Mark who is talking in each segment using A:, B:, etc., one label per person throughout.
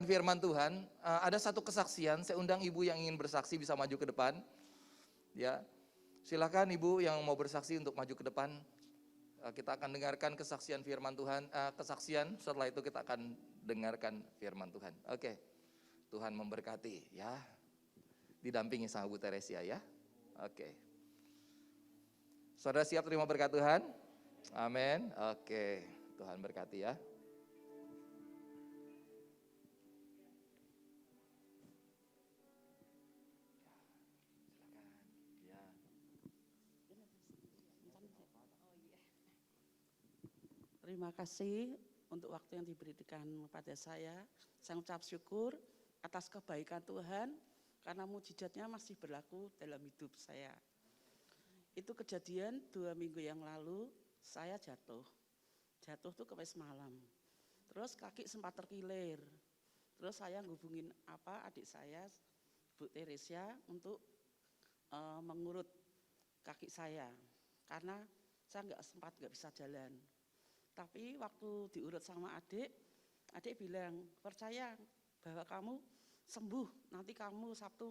A: Firman Tuhan, ada satu kesaksian, saya undang ibu yang ingin bersaksi bisa maju ke depan. Ya, silakan ibu yang mau bersaksi untuk maju ke depan. Kita akan dengarkan kesaksian firman Tuhan, kesaksian, setelah itu kita akan dengarkan firman Tuhan. Oke, Tuhan memberkati ya. Didampingi sama Bu Teresia ya. Oke. Saudara siap terima berkat Tuhan? Amin. Oke, Tuhan berkati ya.
B: Terima kasih untuk waktu yang diberikan kepada saya. Saya ucap syukur atas kebaikan Tuhan karena mujizatnya masih berlaku dalam hidup saya. Itu kejadian 2 minggu yang lalu saya jatuh. Jatuh tuh Kamis malam. Terus kaki sempat terkilir. Terus saya ngubungin adik saya, Bu Teresia, untuk mengurut kaki saya karena saya nggak bisa jalan. Tapi waktu diurut sama adik bilang, percaya bahwa kamu sembuh, nanti kamu Sabtu,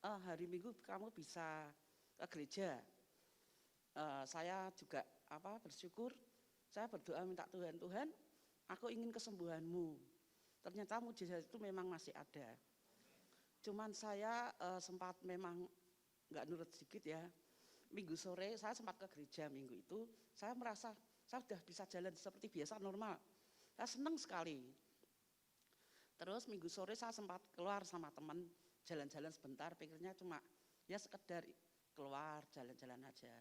B: hari Minggu kamu bisa ke gereja. Saya juga bersyukur, saya berdoa minta Tuhan, aku ingin kesembuhanmu. Ternyata mujizat itu memang masih ada. Cuman saya sempat memang nggak nurut sedikit ya. Minggu sore saya sempat ke gereja minggu itu, saya merasa saya sudah bisa jalan seperti biasa normal. Saya senang sekali. Terus minggu sore saya sempat keluar sama teman, jalan-jalan sebentar, pikirnya cuma ya sekedar keluar, jalan-jalan aja.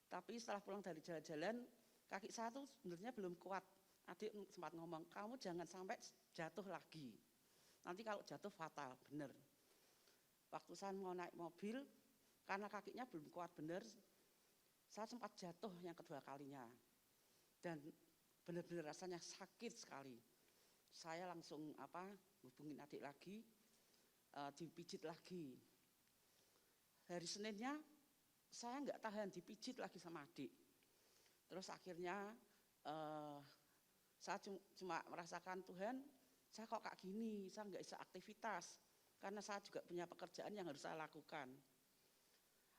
B: Tapi setelah pulang dari jalan-jalan, kaki saya tuh sebenarnya belum kuat. Adik sempat ngomong, kamu jangan sampai jatuh lagi. Nanti kalau jatuh fatal, bener. Waktu saya mau naik mobil, karena kakinya belum kuat bener, saya sempat jatuh yang kedua kalinya. Dan benar-benar rasanya sakit sekali. Saya langsung hubungin adik lagi, dipijit lagi. Hari Seninnya saya nggak tahan, dipijit lagi sama adik. Terus akhirnya saya cuma merasakan Tuhan, saya kok kayak gini, saya nggak bisa aktivitas. Karena saya juga punya pekerjaan yang harus saya lakukan.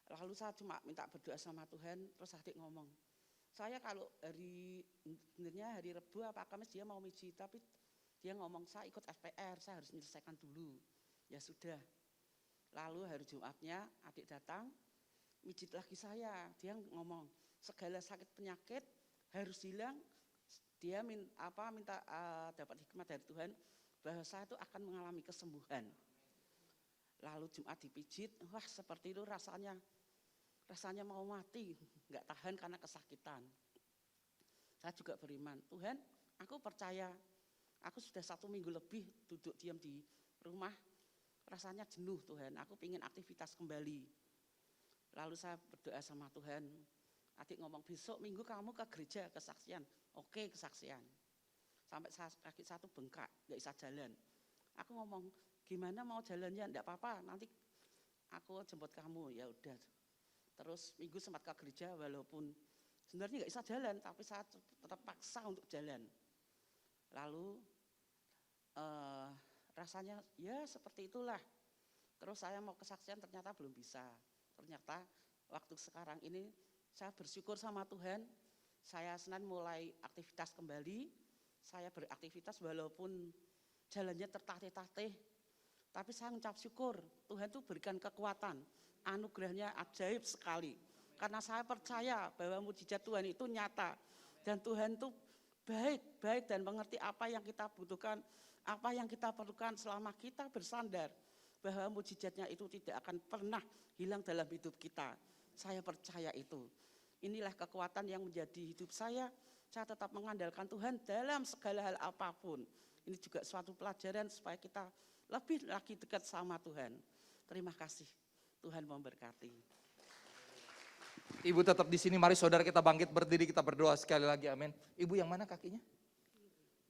B: Lalu saya cuma minta berdoa sama Tuhan, terus adik ngomong, saya kalau sebenarnya hari Rebu apa Kamis dia mau mijit, tapi dia ngomong saya ikut FPR, saya harus menyelesaikan dulu. Ya sudah. Lalu hari Jumatnya adik datang, mijit lagi saya. Dia ngomong segala sakit penyakit harus hilang. Dia minta dapat hikmat dari Tuhan bahwa saya itu akan mengalami kesembuhan. Lalu Jumat dipijit, wah seperti itu rasanya mau mati, nggak tahan karena kesakitan. Saya juga beriman, Tuhan, aku percaya, aku sudah 1 minggu lebih duduk diam di rumah, rasanya jenuh Tuhan, aku ingin aktivitas kembali. Lalu saya berdoa sama Tuhan, adik ngomong besok minggu kamu ke gereja kesaksian, oke kesaksian. Sampai kaki satu bengkak, nggak bisa jalan. Aku ngomong, gimana mau jalannya, enggak apa-apa, nanti aku jemput kamu, ya udah. Terus minggu sempat ke gereja walaupun sebenarnya nggak bisa jalan, tapi saya tetap paksa untuk jalan. Lalu rasanya ya seperti itulah. Terus saya mau kesaksian ternyata belum bisa. Ternyata waktu sekarang ini saya bersyukur sama Tuhan, saya Senin mulai aktivitas kembali, saya beraktivitas walaupun jalannya tertatih-tatih, tapi saya mengucap syukur, Tuhan tuh berikan kekuatan, anugerahnya ajaib sekali. Karena saya percaya bahwa mujizat Tuhan itu nyata. Dan Tuhan itu baik dan mengerti apa yang kita butuhkan, apa yang kita perlukan selama kita bersandar. Bahwa mujizatnya itu tidak akan pernah hilang dalam hidup kita. Saya percaya itu. Inilah kekuatan yang menjadi hidup saya tetap mengandalkan Tuhan dalam segala hal apapun. Ini juga suatu pelajaran supaya kita lebih lagi dekat sama Tuhan. Terima kasih. Tuhan memberkati.
A: Ibu tetap di sini, mari saudara kita bangkit berdiri, kita berdoa sekali lagi, amin. Ibu yang mana kakinya?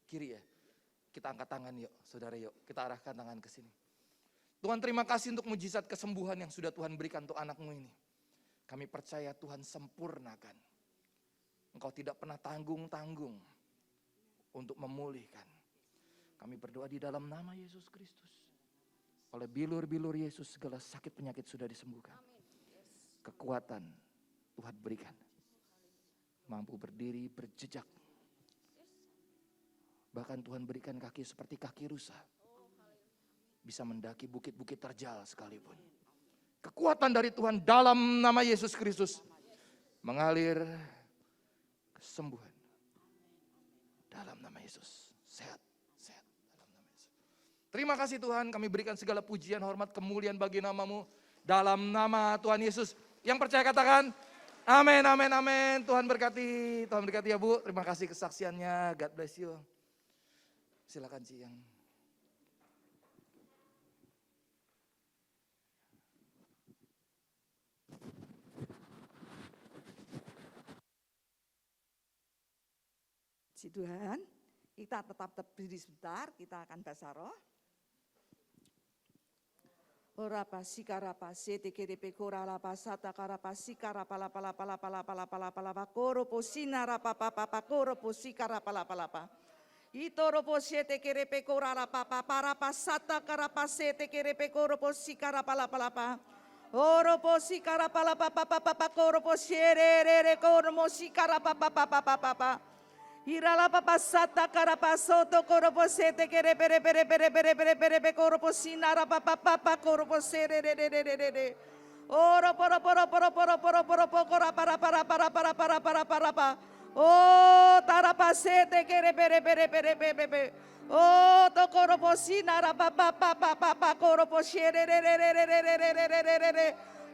A: Kiri ya? Kita angkat tangan yuk, saudara yuk, kita arahkan tangan ke sini. Tuhan terima kasih untuk mujizat kesembuhan yang sudah Tuhan berikan untuk anakmu ini. Kami percaya Tuhan sempurnakan. Engkau tidak pernah tanggung-tanggung untuk memulihkan. Kami berdoa di dalam nama Yesus Kristus. Oleh bilur-bilur Yesus segala sakit penyakit sudah disembuhkan. Kekuatan Tuhan berikan. Mampu berdiri, berjejak. Bahkan Tuhan berikan kaki seperti kaki rusa. Bisa mendaki bukit-bukit terjal sekalipun. Kekuatan dari Tuhan dalam nama Yesus Kristus mengalir kesembuhan. Dalam nama Yesus. Sehat. Dalam nama Yesus. Terima kasih Tuhan, kami berikan segala pujian, hormat, kemuliaan bagi nama-Mu. Dalam nama Tuhan Yesus. Yang percaya katakan, amin, amin, amin. Tuhan berkati ya Bu. Terima kasih kesaksiannya, God bless you. Silakan Ci yang.
C: Puji Tuhan, kita tetap berdiri sebentar, kita akan bahasa roh. Ora pasi karapasi tikiripe korala pasata karapasi karapala pala pala pala pala pala pala pala koro posina rapa papa papa koro posi karapala pala pala. Itoro posi tikiripe korala papa para pasata karapasi tikiripe koro posi karapala pala pala. Oro posi karapala papa papa papa koro posi re koro mosi karapapa papa papa papa. Irala papasata karapasoto koroposete kere pere pere pere pere pere pere pere koroposina rapa papa koroposere de de de de de de. Oro poro poro poro poro poro poro poro para para para para para para para para. Oh tarapasete kere pere pere pere pere pere. Oh to koroposina rapa papa papa koroposere de de de de de de de de de de de.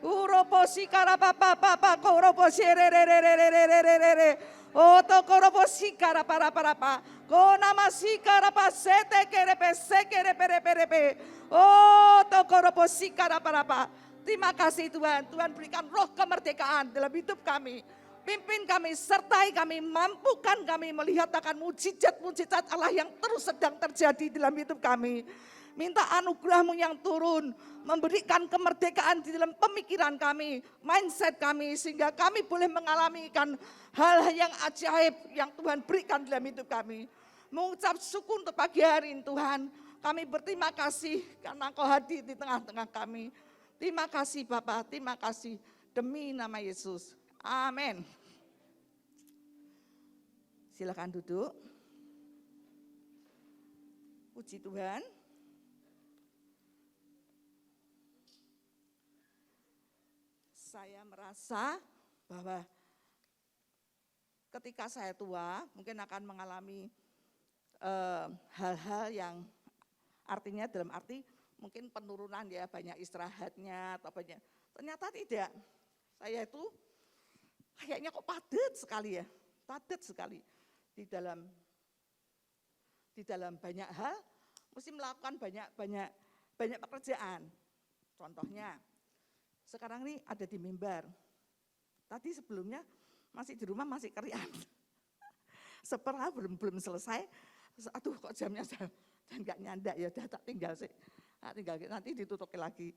C: Uro posi karapapa papa koroposere de de de de de de de de. Oh tokorobosi kara para pa. Kona masi kara pasete kere pese kere pere pere pe. Oh tokorobosi kara para pa. Terima kasih Tuhan. Tuhan berikan roh kemerdekaan dalam hidup kami. Pimpin kami, sertai kami, mampukan kami melihat akan mujizat-mujizat Allah yang terus sedang terjadi dalam hidup kami. Minta anugerah-Mu yang turun, memberikan kemerdekaan di dalam pemikiran kami, mindset kami, sehingga kami boleh mengalami hal-hal yang ajaib yang Tuhan berikan dalam hidup kami. Mengucap syukur untuk pagi hari ini Tuhan, kami berterima kasih karena Engkau hadir di tengah-tengah kami. Terima kasih Bapak, terima kasih demi nama Yesus. Amin. Silakan duduk. Puji Tuhan. Saya merasa bahwa ketika saya tua mungkin akan mengalami hal-hal yang artinya dalam arti mungkin penurunan ya, banyak istirahatnya atau banyak. Ternyata tidak. Saya itu kayaknya kok padat sekali ya, padat sekali di dalam banyak hal, mesti melakukan banyak pekerjaan. Contohnya, sekarang ini ada di mimbar. Tadi sebelumnya masih di rumah masih kerian. Seperah belum selesai. Aduh kok jamnya dan nggak nyandak ya, udah tak tinggal sih. Tinggal nanti ditutup lagi.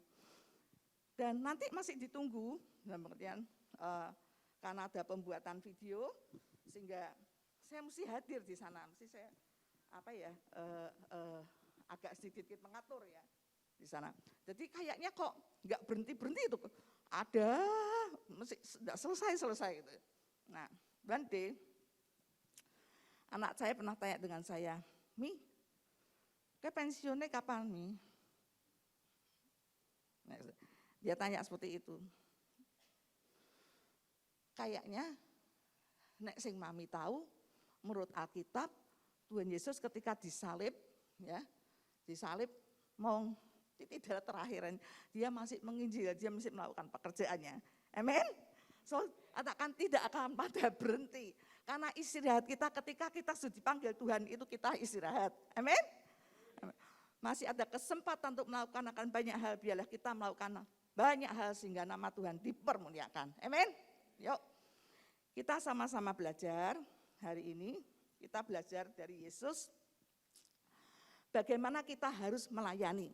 C: Dan nanti masih ditunggu dalam pengertian karena ada pembuatan video sehingga saya mesti hadir di sana. Mesti saya agak sedikit mengatur ya di sana. Jadi kayaknya kok nggak berhenti itu, ada mesti nggak selesai gitu. Nah, Bante, anak saya pernah tanya dengan saya, Mi, ke pensiunnya kapan Mi? Nah, dia tanya seperti itu. Kayaknya nek sing mami tahu, menurut Alkitab Tuhan Yesus ketika disalib mau titik darah terakhir, dia masih menginjil, dia masih melakukan pekerjaannya. Amin. So, tidak akan pada berhenti. Karena istirahat kita ketika kita sudah dipanggil Tuhan itu kita istirahat. Amin. Masih ada kesempatan untuk melakukan akan banyak hal, biarlah kita melakukan banyak hal sehingga nama Tuhan dipermuliakan. Amin. Yuk, kita sama-sama belajar hari ini. Kita belajar dari Yesus bagaimana kita harus melayani.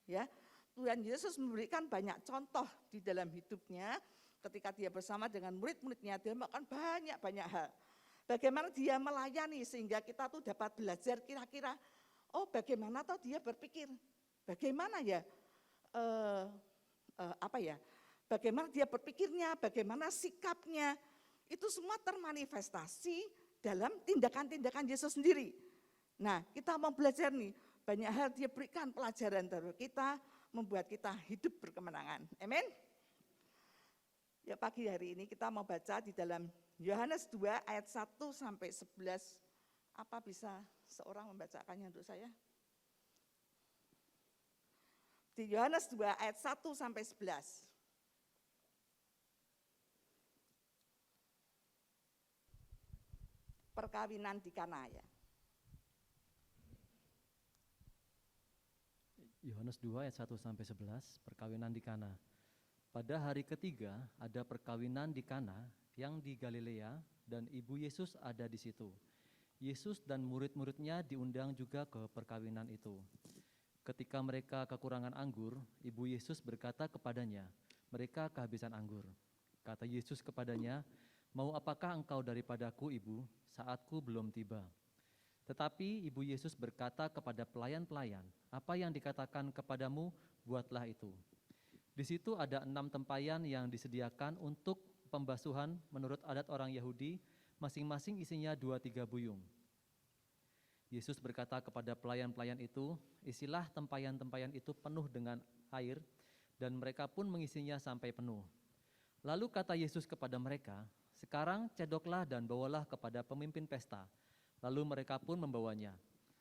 C: Ya, Tuhan Yesus memberikan banyak contoh di dalam hidupnya ketika dia bersama dengan murid-muridnya, dia melakukan banyak hal. Bagaimana dia melayani sehingga kita tuh dapat belajar kira-kira Oh, bagaimana toh dia berpikir? Bagaimana ya? Bagaimana dia berpikirnya, bagaimana sikapnya, itu semua termanifestasi dalam tindakan-tindakan Yesus sendiri. Nah, kita mau belajar nih, banyak hal dia berikan pelajaran terhadap kita, membuat kita hidup berkemenangan. Amin. Ya, pagi hari ini kita mau baca di dalam Yohanes 2 ayat 1 sampai 11. Apa bisa seorang membacakannya untuk saya? Di Yohanes 2 ayat 1 sampai 11. Perkawinan di Kana ya.
D: Yohanes 2 ayat 1 sampai 11, perkawinan di Kana. Pada hari ketiga ada perkawinan di Kana yang di Galilea dan ibu Yesus ada di situ. Yesus dan murid-muridnya diundang juga ke perkawinan itu. Ketika mereka kekurangan anggur, ibu Yesus berkata kepadanya, mereka kehabisan anggur. Kata Yesus kepadanya, mau apakah engkau daripadaku, ibu? Saatku belum tiba. Tetapi ibu Yesus berkata kepada pelayan-pelayan, apa yang dikatakan kepadamu, buatlah itu. Di situ ada 6 tempayan yang disediakan untuk pembasuhan menurut adat orang Yahudi, masing-masing isinya 2-3 buyung. Yesus berkata kepada pelayan-pelayan itu, isilah tempayan-tempayan itu penuh dengan air, dan mereka pun mengisinya sampai penuh. Lalu kata Yesus kepada mereka, sekarang cedoklah dan bawalah kepada pemimpin pesta. Lalu mereka pun membawanya.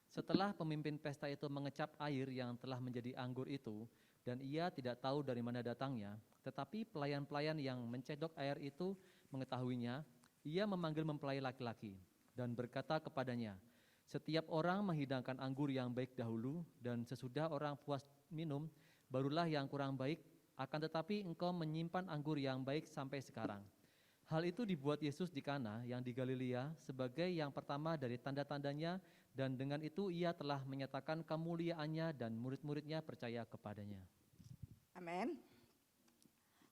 D: Setelah pemimpin pesta itu mengecap air yang telah menjadi anggur itu, dan ia tidak tahu dari mana datangnya, tetapi pelayan-pelayan yang mencedok air itu mengetahuinya, ia memanggil mempelai laki-laki dan berkata kepadanya, setiap orang menghidangkan anggur yang baik dahulu, dan sesudah orang puas minum, barulah yang kurang baik, akan tetapi engkau menyimpan anggur yang baik sampai sekarang. Hal itu dibuat Yesus di Kana yang di Galilea sebagai yang pertama dari tanda-tandanya, dan dengan itu ia telah menyatakan kemuliaannya dan murid-muridnya percaya kepadanya.
C: Amin.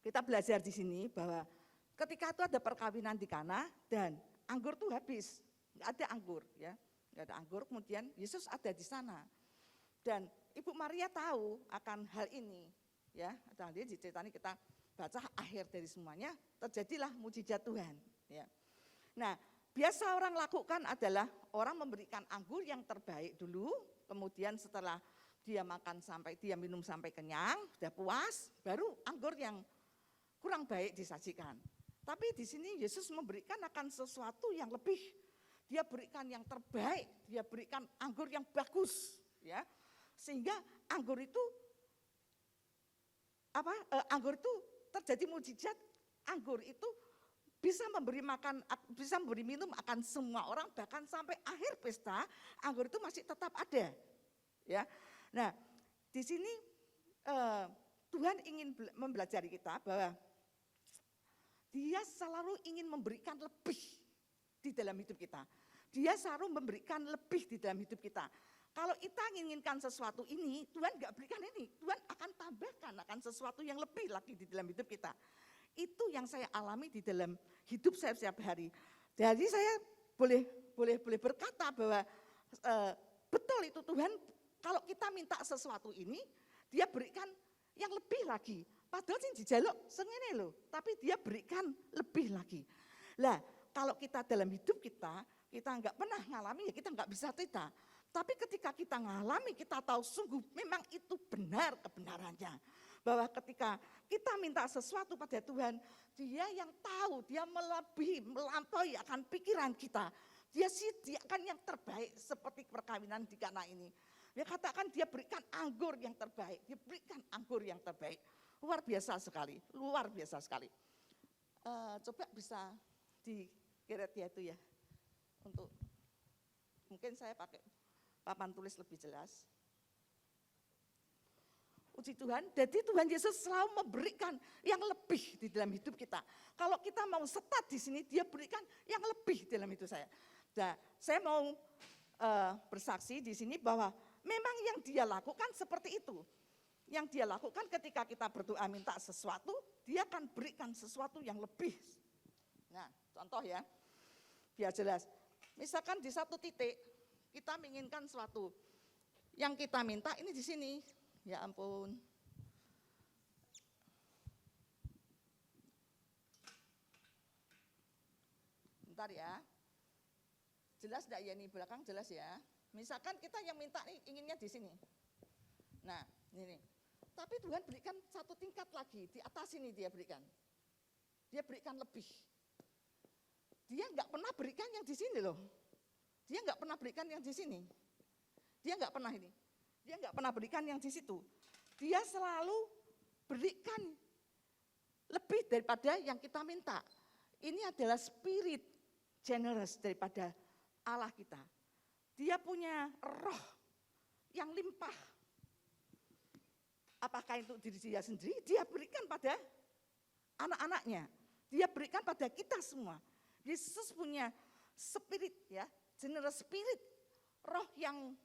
C: Kita belajar di sini bahwa ketika itu ada perkawinan di Kana dan anggur itu habis, nggak ada anggur ya, nggak ada anggur. Kemudian Yesus ada di sana dan Ibu Maria tahu akan hal ini ya. Dan dia diceritani kita baca akhir dari semuanya, terjadilah mujizat Tuhan. Ya. Nah, biasa orang lakukan adalah orang memberikan anggur yang terbaik dulu, kemudian setelah dia makan sampai, dia minum sampai kenyang, sudah puas, baru anggur yang kurang baik disajikan. Tapi di sini Yesus memberikan akan sesuatu yang lebih. Dia berikan yang terbaik, dia berikan anggur yang bagus, ya. Sehingga anggur itu terjadi mujizat. Anggur itu bisa memberi makan, bisa memberi minum akan semua orang, bahkan sampai akhir pesta anggur itu masih tetap ada. Ya, nah di sini Tuhan ingin mempelajari kita bahwa Dia selalu ingin memberikan lebih di dalam hidup kita. Dia selalu memberikan lebih di dalam hidup kita. Kalau kita menginginkan sesuatu ini, Tuhan enggak berikan ini. Tuhan akan tambahkan akan sesuatu yang lebih lagi di dalam hidup kita. Itu yang saya alami di dalam hidup saya setiap hari. Jadi saya boleh berkata bahwa betul itu Tuhan, kalau kita minta sesuatu ini, Dia berikan yang lebih lagi. Padahal sih dijaluk sengene loh, tapi Dia berikan lebih lagi. Lah, kalau kita dalam hidup kita enggak pernah ngalami, ya kita enggak bisa cerita. Tapi ketika kita ngalami, kita tahu sungguh memang itu benar kebenarannya. Bahwa ketika kita minta sesuatu pada Tuhan, Dia yang tahu, Dia melampaui akan pikiran kita. Dia sediakan yang terbaik seperti perkawinan di Kana ini. Dia katakan Dia berikan anggur yang terbaik, Dia berikan anggur yang terbaik. Luar biasa sekali, luar biasa sekali. Coba bisa dikeret ya itu ya, untuk mungkin saya pakai papan tulis lebih jelas. Puji Tuhan, jadi Tuhan Yesus selalu memberikan yang lebih di dalam hidup kita. Kalau kita mau setat di sini, Dia berikan yang lebih dalam hidup saya. Nah, saya mau bersaksi di sini bahwa memang yang Dia lakukan seperti itu. Yang Dia lakukan ketika kita berdoa minta sesuatu, Dia akan berikan sesuatu yang lebih. Nah, contoh ya, biar jelas. Misalkan di satu titik kita menginginkan suatu Yang kita minta ini di sini. Ya ampun. Bentar ya. Jelas enggak ya nih belakang jelas ya. Misalkan kita yang minta nih inginnya di sini. Nah, ini. Tapi Tuhan berikan satu tingkat lagi, di atas ini dia berikan. Dia berikan lebih. Dia enggak pernah berikan yang di sini loh. Dia enggak pernah berikan yang di sini. Dia enggak pernah ini. Dia enggak pernah berikan yang di situ. Dia selalu berikan lebih daripada yang kita minta. Ini adalah spirit generous daripada Allah kita. Dia punya roh yang limpah. Apakah itu diri dia sendiri? Dia berikan pada anak-anaknya. Dia berikan pada kita semua. Yesus punya spirit ya, generous spirit. Roh yang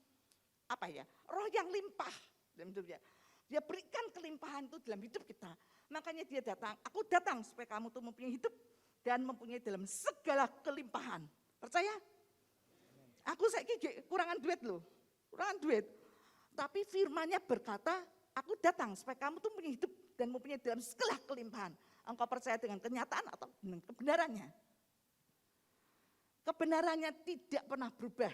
C: apa ya? Roh yang limpah dalam hidup dia. Dia berikan kelimpahan itu dalam hidup kita. Makanya dia datang, aku datang supaya kamu tuh mempunyai hidup dan mempunyai dalam segala kelimpahan. Percaya? Aku saiki kurangan duit loh. Kurangan duit. Tapi firman-Nya berkata, aku datang supaya kamu tuh mempunyai hidup dan mempunyai dalam segala kelimpahan. Engkau percaya dengan kenyataan atau dengan kebenarannya? Kebenarannya tidak pernah berubah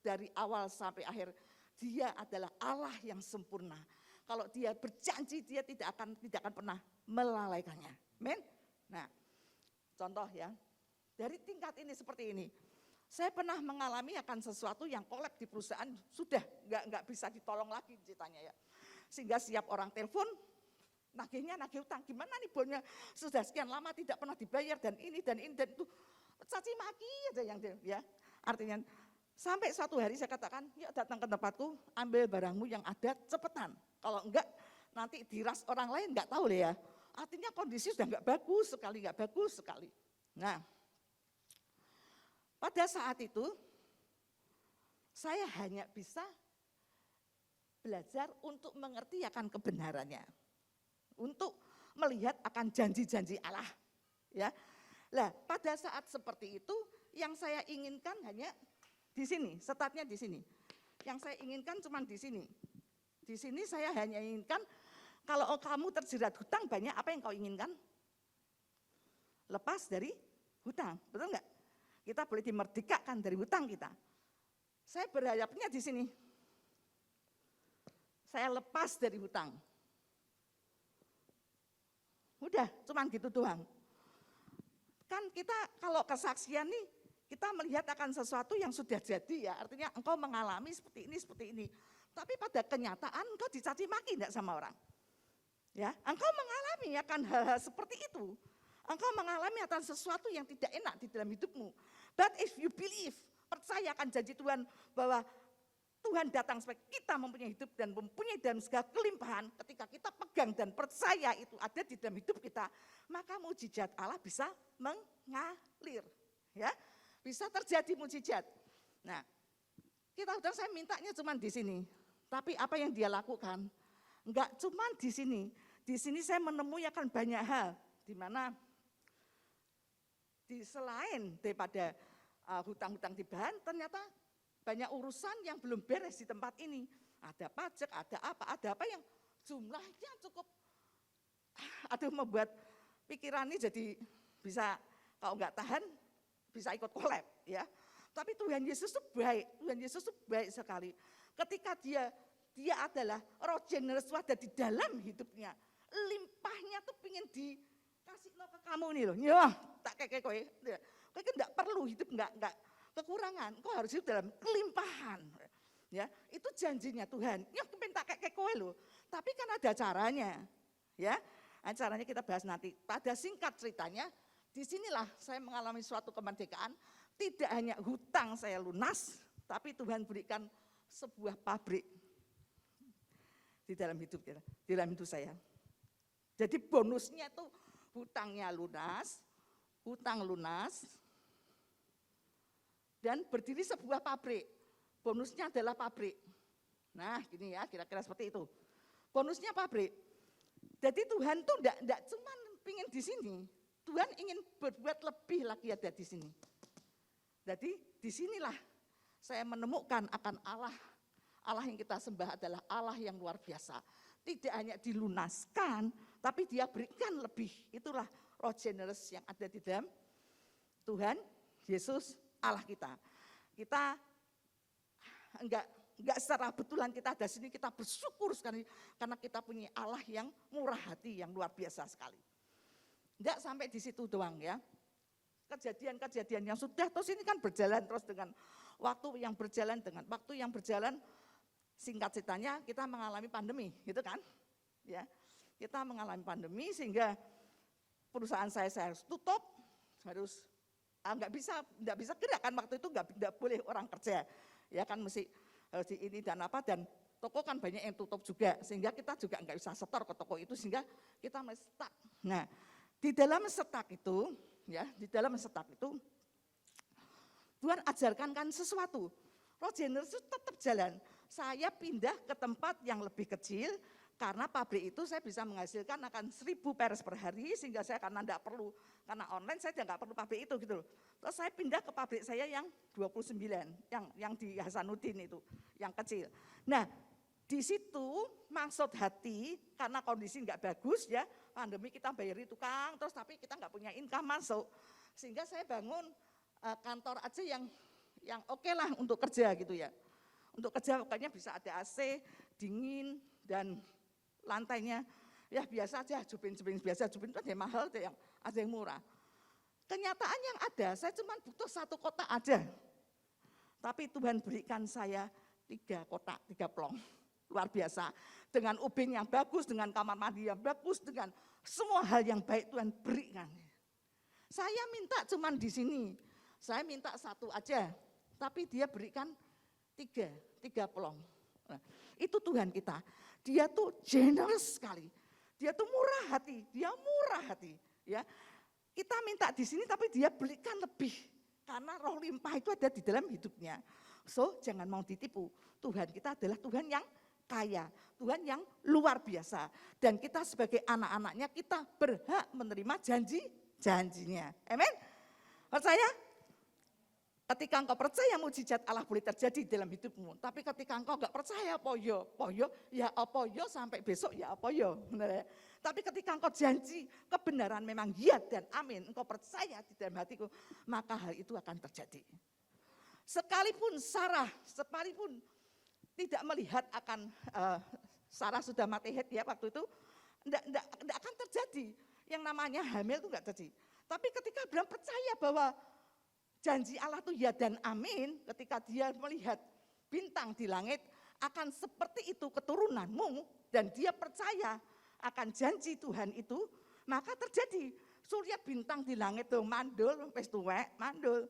C: dari awal sampai akhir. Dia adalah Allah yang sempurna. Kalau dia berjanji, dia tidak akan pernah melalaikannya. Amin. Nah, contoh ya, dari tingkat ini seperti ini. Saya pernah mengalami akan sesuatu yang kolab di perusahaan, sudah nggak bisa ditolong lagi ceritanya ya. Sehingga siap orang telepon, nagih utang, gimana nih bonnya sudah sekian lama tidak pernah dibayar dan ini dan itu. Caci maki aja yang ya. Artinya sampai suatu hari saya katakan, yuk datang ke tempatku, ambil barangmu yang ada cepetan. Kalau enggak nanti diras orang lain enggak tahu ya. Artinya kondisi sudah enggak bagus sekali. Nah, pada saat itu saya hanya bisa belajar untuk mengerti akan kebenarannya. Untuk melihat akan janji-janji Allah. Ya. Lah, pada saat seperti itu yang saya inginkan hanya di sini, startnya di sini. Yang saya inginkan cuma di sini. Di sini saya hanya inginkan kalau kamu terjerat hutang banyak, apa yang kau inginkan? Lepas dari hutang, betul enggak? Kita boleh dimerdekakan dari hutang kita. Saya berharapnya di sini. Saya lepas dari hutang. Udah, cuman gitu doang. Kan kita kalau kesaksian nih, kita melihat akan sesuatu yang sudah jadi ya, artinya engkau mengalami seperti ini. Tapi pada kenyataan engkau dicaci maki enggak sama orang. Ya, engkau mengalami akan hal-hal seperti itu. Engkau mengalami akan sesuatu yang tidak enak di dalam hidupmu. But if you believe, percaya akan janji Tuhan bahwa Tuhan datang supaya kita mempunyai hidup dan mempunyai dalam segala kelimpahan. Ketika kita pegang dan percaya itu ada di dalam hidup kita, maka mujizat Allah bisa mengalir. Ya, bisa terjadi mujizat. Nah, saya mintanya cuma di sini. Tapi apa yang dia lakukan? Enggak cuma di sini. Di sini saya menemui akan banyak hal. Di mana selain daripada hutang-hutang di bahan, ternyata banyak urusan yang belum beres di tempat ini. Ada pajak, ada apa yang jumlahnya cukup, membuat pikiran ini jadi bisa, kalau enggak tahan, bisa ikut kolab ya. Tapi Tuhan Yesus itu baik sekali. Ketika dia adalah roh generous ada di dalam hidupnya. Limpahnya tuh pengen dikasih ke kamu nih loh. Ya, tak kayak kowe. Kowe kan enggak perlu hidup enggak kekurangan. Kau harus hidup dalam kelimpahan. Ya, itu janjinya Tuhan. Ya, pengen tak kayak kowe loh. Tapi kan ada caranya. Ya. Caranya kita bahas nanti. Pada singkat ceritanya, disinilah saya mengalami suatu kemerdekaan. Tidak hanya hutang saya lunas, tapi Tuhan berikan sebuah pabrik di dalam hidup kita, di dalam hidup saya. Jadi bonusnya itu hutangnya lunas, hutang lunas, dan berdiri sebuah pabrik. Bonusnya adalah pabrik. Nah, gini ya, kira-kira seperti itu. Bonusnya pabrik. Jadi Tuhan tuh enggak cuma pingin di sini. Tuhan ingin berbuat lebih lagi ada di sini. Jadi disinilah saya menemukan akan Allah Allah yang kita sembah adalah Allah yang luar biasa. Tidak hanya dilunaskan, tapi dia berikan lebih. Itulah roh generous yang ada di dalam Tuhan Yesus Allah kita. Kita enggak secara betulan kita ada sini, kita bersyukur sekali karena kita punya Allah yang murah hati, yang luar biasa sekali. Enggak sampai di situ doang ya. Kejadian-kejadian yang sudah terus ini kan berjalan terus dengan waktu yang berjalan, singkat ceritanya kita mengalami pandemi, gitu kan? Ya, kita mengalami pandemi sehingga perusahaan saya harus tutup, nggak bisa gerak kan waktu itu nggak boleh orang kerja, ya kan mesti harus ini dan apa, dan toko kan banyak yang tutup juga sehingga kita juga nggak bisa setor ke toko itu sehingga kita masih stuck. Nah, di dalam stuck itu Tuhan ajarkan kan sesuatu. Roh generous itu tetap jalan. Saya pindah ke tempat yang lebih kecil karena pabrik itu saya bisa menghasilkan akan 1.000 peres per hari sehingga saya karena enggak perlu, karena online saya enggak perlu pabrik itu gitu loh. Terus saya pindah ke pabrik saya yang 29, yang di Hasanuddin itu, yang kecil. Nah, di situ maksud hati karena kondisi enggak bagus ya, pandemi kita bayari tukang terus tapi kita enggak punya income masuk. Sehingga saya bangun kantor aja yang oke lah untuk kerja gitu ya. Untuk kerja pokoknya bisa ada AC, dingin, dan lantainya ya biasa aja, jupin biasa, jupin itu ada yang mahal, ada yang murah. Kenyataan yang ada, saya cuma butuh 1 kotak aja. Tapi Tuhan berikan saya 3 kotak, 3 plong. Luar biasa. Dengan ubin yang bagus, dengan kamar mandi yang bagus, dengan semua hal yang baik Tuhan berikan. Saya minta cuma di sini, saya minta 1 aja. Tapi dia berikan 3 plong. Nah, itu Tuhan kita. Dia tuh generous sekali. Dia tuh murah hati, ya. Kita minta di sini tapi dia berikan lebih. Karena roh limpah itu ada di dalam hidupnya. So, jangan mau ditipu. Tuhan kita adalah Tuhan yang kaya, Tuhan yang luar biasa. Dan kita sebagai anak-anaknya kita berhak menerima janji-janjinya. Amin. Percaya? Ketika engkau percaya mukjizat Allah boleh terjadi dalam hidupmu. Tapi ketika engkau enggak percaya poyo sampai besok ya poyo. Tapi ketika engkau janji kebenaran memang ya dan amin. Engkau percaya di dalam hatiku, maka hal itu akan terjadi. Sekalipun Sarah tidak melihat akan, Sarah sudah mati head ya waktu itu, enggak akan terjadi. Yang namanya hamil itu enggak terjadi. Tapi ketika Abraham percaya bahwa janji Allah itu ya dan amin, ketika dia melihat bintang di langit, akan seperti itu keturunanmu, dan dia percaya akan janji Tuhan itu, maka terjadi. Surya bintang di langit tuh mandul, wis tuwek, mandul.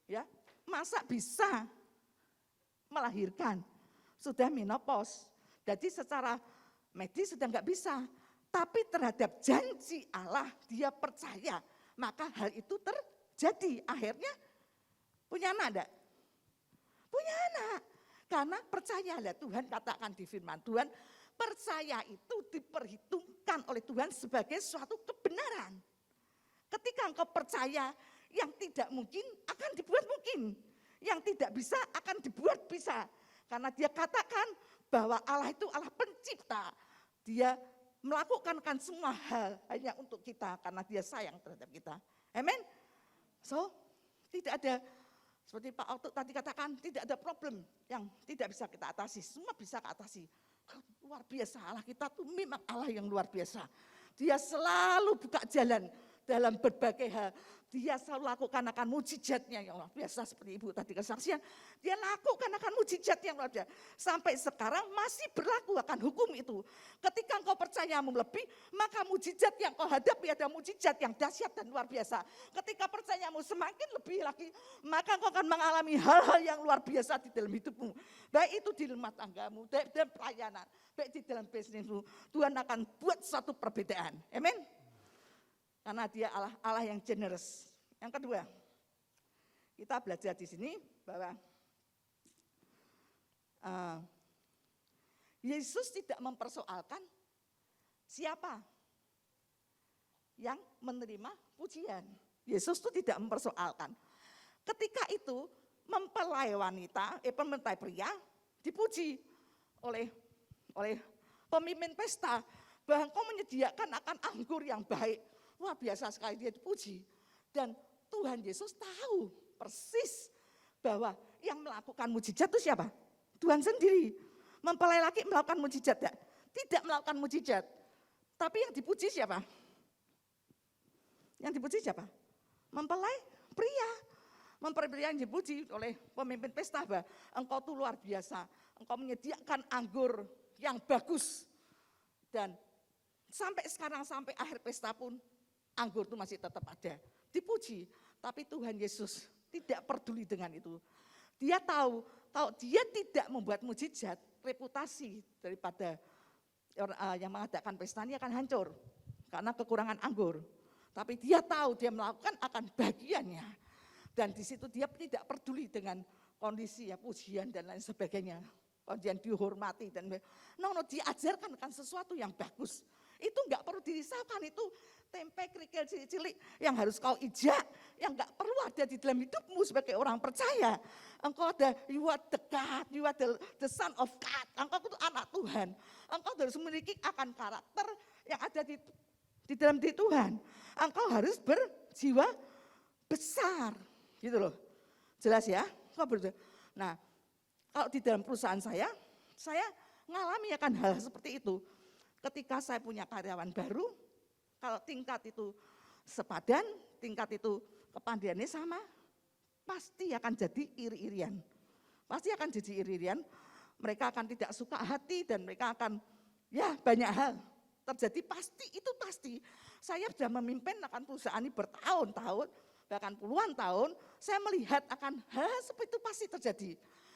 C: Ya, masa bisa melahirkan? Sudah menopause. Jadi secara medis sudah enggak bisa. Tapi terhadap janji Allah dia percaya, maka hal itu terjadi. Akhirnya punya anak enggak? Punya anak. Karena percayalah, Tuhan katakan di firman Tuhan, percaya itu diperhitungkan oleh Tuhan sebagai suatu kebenaran. Ketika engkau percaya, yang tidak mungkin akan dibuat mungkin. Yang tidak bisa akan dibuat bisa. Karena dia katakan bahwa Allah itu Allah pencipta. Dia melakukan semua hal hanya untuk kita karena dia sayang terhadap kita. Amin. So, tidak ada, seperti Pak Otto tadi katakan, tidak ada problem yang tidak bisa kita atasi. Semua bisa kita atasi. Luar biasa, Allah kita tuh memang Allah yang luar biasa. Dia selalu buka jalan dalam berbagai hal. Dia selalu lakukan akan mujizatnya yang luar biasa. Seperti Ibu tadi kesaksian, dia lakukan akan mujizat yang luar biasa. Sampai sekarang masih berlaku akan hukum itu. Ketika engkau percayamu lebih, maka mujizat yang kau hadapi ada mujizat yang dahsyat dan luar biasa. Ketika percayamu semakin lebih lagi, maka engkau akan mengalami hal-hal yang luar biasa di dalam hidupmu. Baik itu di rumah tanggamu, baik dalam pelayanan, baik di dalam bisnismu. Tuhan akan buat suatu perbedaan. Amin. Karena dia Allah yang generous. Yang kedua, kita belajar di sini bahwa Yesus tidak mempersoalkan siapa yang menerima pujian. Yesus itu tidak mempersoalkan. Ketika itu mempelai wanita, mempelai pria dipuji. oleh pemimpin pesta bahwa engkau menyediakan akan anggur yang baik. Wah, biasa sekali dia dipuji. Dan Tuhan Yesus tahu persis bahwa yang melakukan mujizat itu siapa? Tuhan sendiri. Mempelai laki melakukan mujizat ya? Tidak melakukan mujizat. Tapi yang dipuji siapa? Yang dipuji siapa? Mempelai pria. Mempelai pria yang dipuji oleh pemimpin pesta bahwa engkau tuh luar biasa. Engkau menyediakan anggur yang bagus. Dan sampai sekarang, sampai akhir pesta pun, anggur itu masih tetap ada. Dipuji, tapi Tuhan Yesus tidak peduli dengan itu. Dia tahu, kalau dia tidak membuat mujizat, reputasi daripada yang mengadakan pesta ini akan hancur. Karena kekurangan anggur. Tapi dia tahu, dia melakukan akan bagiannya. Dan di situ dia tidak peduli dengan kondisi ya, pujian dan lain sebagainya. Kemudian dihormati dan diajarkan akan sesuatu yang bagus. Itu enggak perlu dirisaukan, itu tempe kerikil cilik-cilik yang harus kau ijak, yang enggak perlu ada di dalam hidupmu sebagai orang percaya. Engkau ada, you are the God, you are the son of God, engkau itu anak Tuhan. Engkau harus memiliki akan karakter yang ada di dalam diri Tuhan. Engkau harus berjiwa besar, gitu loh. Jelas ya? Nah, kalau di dalam perusahaan saya mengalami akan hal seperti itu. Ketika saya punya karyawan baru, kalau tingkat itu sepadan, tingkat itu kepandaiannya sama, pasti akan jadi iri-irian. Pasti akan jadi iri-irian, mereka akan tidak suka hati dan mereka akan, ya banyak hal terjadi, pasti. Saya sudah memimpin akan perusahaan ini bertahun-tahun, bahkan puluhan tahun, saya melihat akan hal seperti itu pasti terjadi.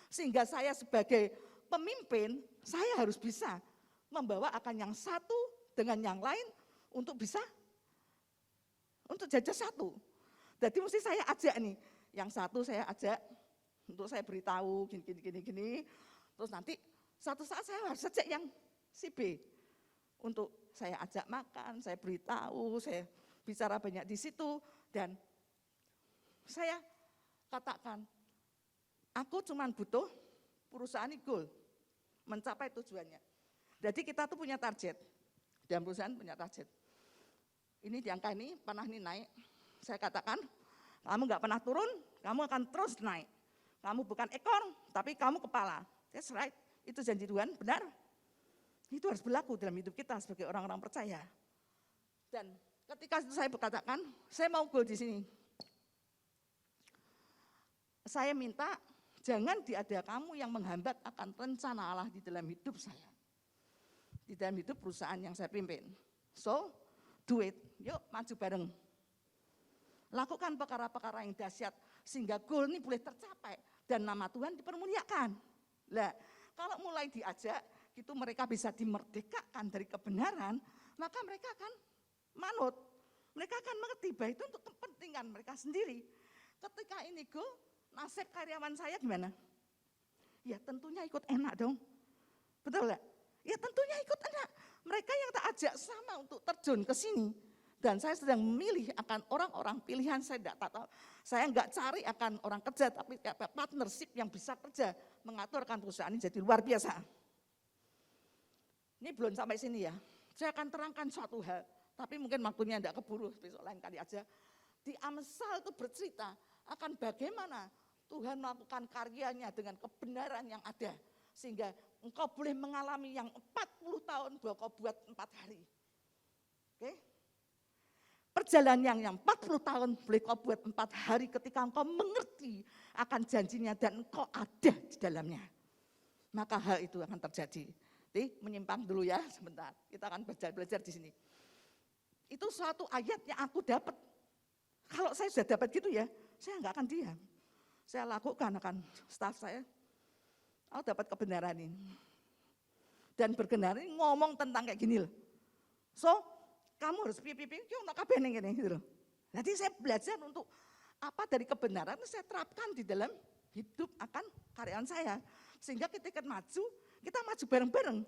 C: Sehingga saya sebagai pemimpin, saya harus bisa membawa akan yang satu dengan yang lain untuk bisa, untuk jajah satu. Jadi mesti saya ajak nih, yang satu saya ajak untuk saya beritahu gini. Terus nanti satu saat saya harus ajak yang si B. Untuk saya ajak makan, saya beritahu, saya bicara banyak di situ. Dan saya katakan, aku cuma butuh perusahaan ini goal, mencapai tujuannya. Jadi kita tuh punya target, dan perusahaan punya target. Ini di angka ini, panah ini naik. Saya katakan, kamu nggak pernah turun, kamu akan terus naik. Kamu bukan ekor, tapi kamu kepala. That's right, itu janji Tuhan, benar. Itu harus berlaku dalam hidup kita sebagai orang-orang percaya. Dan ketika itu saya berkatakan, saya mau goal di sini. Saya minta, jangan ada kamu yang menghambat akan rencana Allah di dalam hidup saya. Di dalam hidup perusahaan yang saya pimpin. So, do it. Yuk maju bareng. Lakukan perkara-perkara yang dahsyat sehingga goal ini boleh tercapai dan nama Tuhan dipermuliakan. Lah, kalau mulai diajak, itu mereka bisa dimerdekakan dari kebenaran, maka mereka akan manut. Mereka akan mengerti bahwa itu untuk kepentingan mereka sendiri. Ketika ini goal, nasib karyawan saya gimana? Ya tentunya ikut enak dong. Betul enggak? Ya tentunya ikut enak. Mereka yang tak ajak sama untuk terjun ke sini. Dan saya sedang memilih akan orang-orang pilihan, saya tidak tahu. Saya enggak cari akan orang kerja, tapi partnership yang bisa kerja, mengaturkan perusahaan ini jadi luar biasa. Ini belum sampai sini ya. Saya akan terangkan suatu hal, tapi mungkin waktunya tidak keburu, besok lain kali aja. Di Amsal itu bercerita akan bagaimana Tuhan melakukan karyanya dengan kebenaran yang ada. Sehingga engkau boleh mengalami yang 40 tahun bahwa kau buat 4 hari. Oke? Perjalanan yang 40 tahun boleh kau buat 4 hari ketika engkau mengerti akan janjinya dan engkau ada di dalamnya. Maka hal itu akan terjadi. Jadi menyimpang dulu ya sebentar, kita akan belajar di sini. Itu suatu ayat yang aku dapat. Kalau saya sudah dapat gitu ya, saya enggak akan diam. Saya lakukan akan staf saya. Aku dapat kebenaran ini. Dan berkenaran ini ngomong tentang kayak gini loh. So, kamu harus pipi-pipi, yo nak kabeh ning kene gitu loh. Jadi saya belajar untuk apa dari kebenaran saya terapkan di dalam hidup akan karyawan saya. Sehingga ketika maju, kita maju bareng-bareng.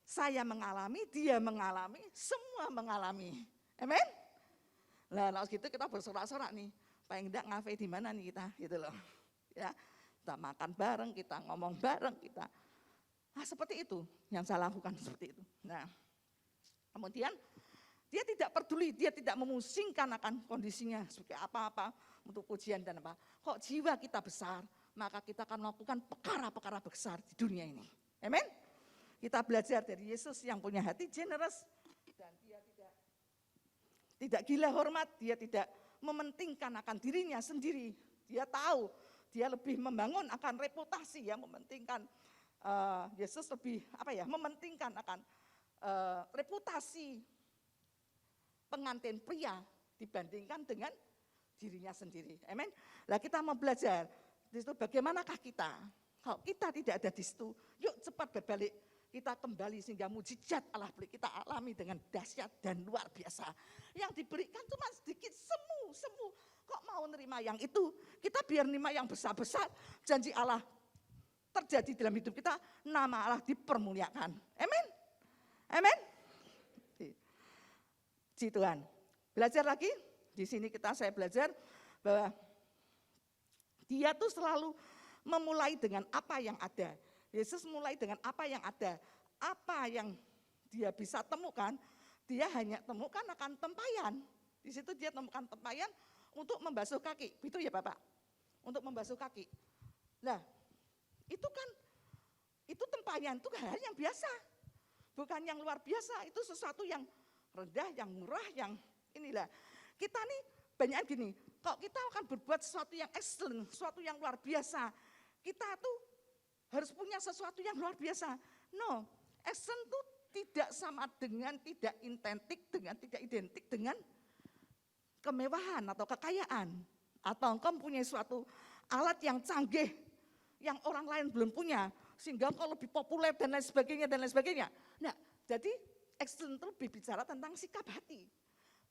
C: Saya mengalami, dia mengalami, semua mengalami. Amin? Nah, kalau gitu kita bersorak-sorak nih. Paling enggak ngafe di mana nih kita, gitu loh. Ya, kita makan bareng, kita ngomong bareng, kita Nah, seperti itu yang saya lakukan seperti itu. Nah, kemudian dia tidak peduli, dia tidak memusingkan akan kondisinya seperti apa-apa untuk pujian dan apa. Kok jiwa kita besar, maka kita akan melakukan perkara-perkara besar di dunia ini. Amin. Kita belajar dari Yesus yang punya hati generous dan dia tidak gila hormat, dia tidak mementingkan akan dirinya sendiri. Dia tahu, dia lebih membangun akan reputasi, ya, mementingkan Yesus lebih mementingkan akan reputasi pengantin pria dibandingkan dengan dirinya sendiri. Amin. Nah, kita mau belajar di situ bagaimanakah kita. Kalau kita tidak ada di situ, yuk cepat berbalik. Kita kembali sehingga mujizat Allah boleh kita alami dengan dahsyat dan luar biasa. Yang diberikan cuma sedikit, semu. Kok mau nerima yang itu? Kita biar nerima yang besar-besar. Janji Allah terjadi dalam hidup kita, nama Allah dipermuliakan. Amin. Amin. Puji Tuhan. Belajar lagi, di sini saya belajar bahwa dia tuh selalu memulai dengan apa yang ada. Yesus mulai dengan apa yang ada. Apa yang dia bisa temukan, dia hanya temukan akan tempayan. Di situ dia temukan tempayan untuk membasuh kaki. Itu ya Bapak, untuk membasuh kaki. Nah, itu tempayan, itu hal yang biasa. Bukan yang luar biasa, itu sesuatu yang rendah, yang murah, yang inilah. Kita nih banyak gini, kalau kita akan berbuat sesuatu yang excellent, sesuatu yang luar biasa, kita tuh harus punya sesuatu yang luar biasa. No, excellent itu tidak sama dengan, tidak identik dengan kemewahan atau kekayaan. Atau engkau mempunyai suatu alat yang canggih, yang orang lain belum punya, sehingga engkau lebih populer dan lain sebagainya. Nah, jadi excellent itu lebih bicara tentang sikap hati.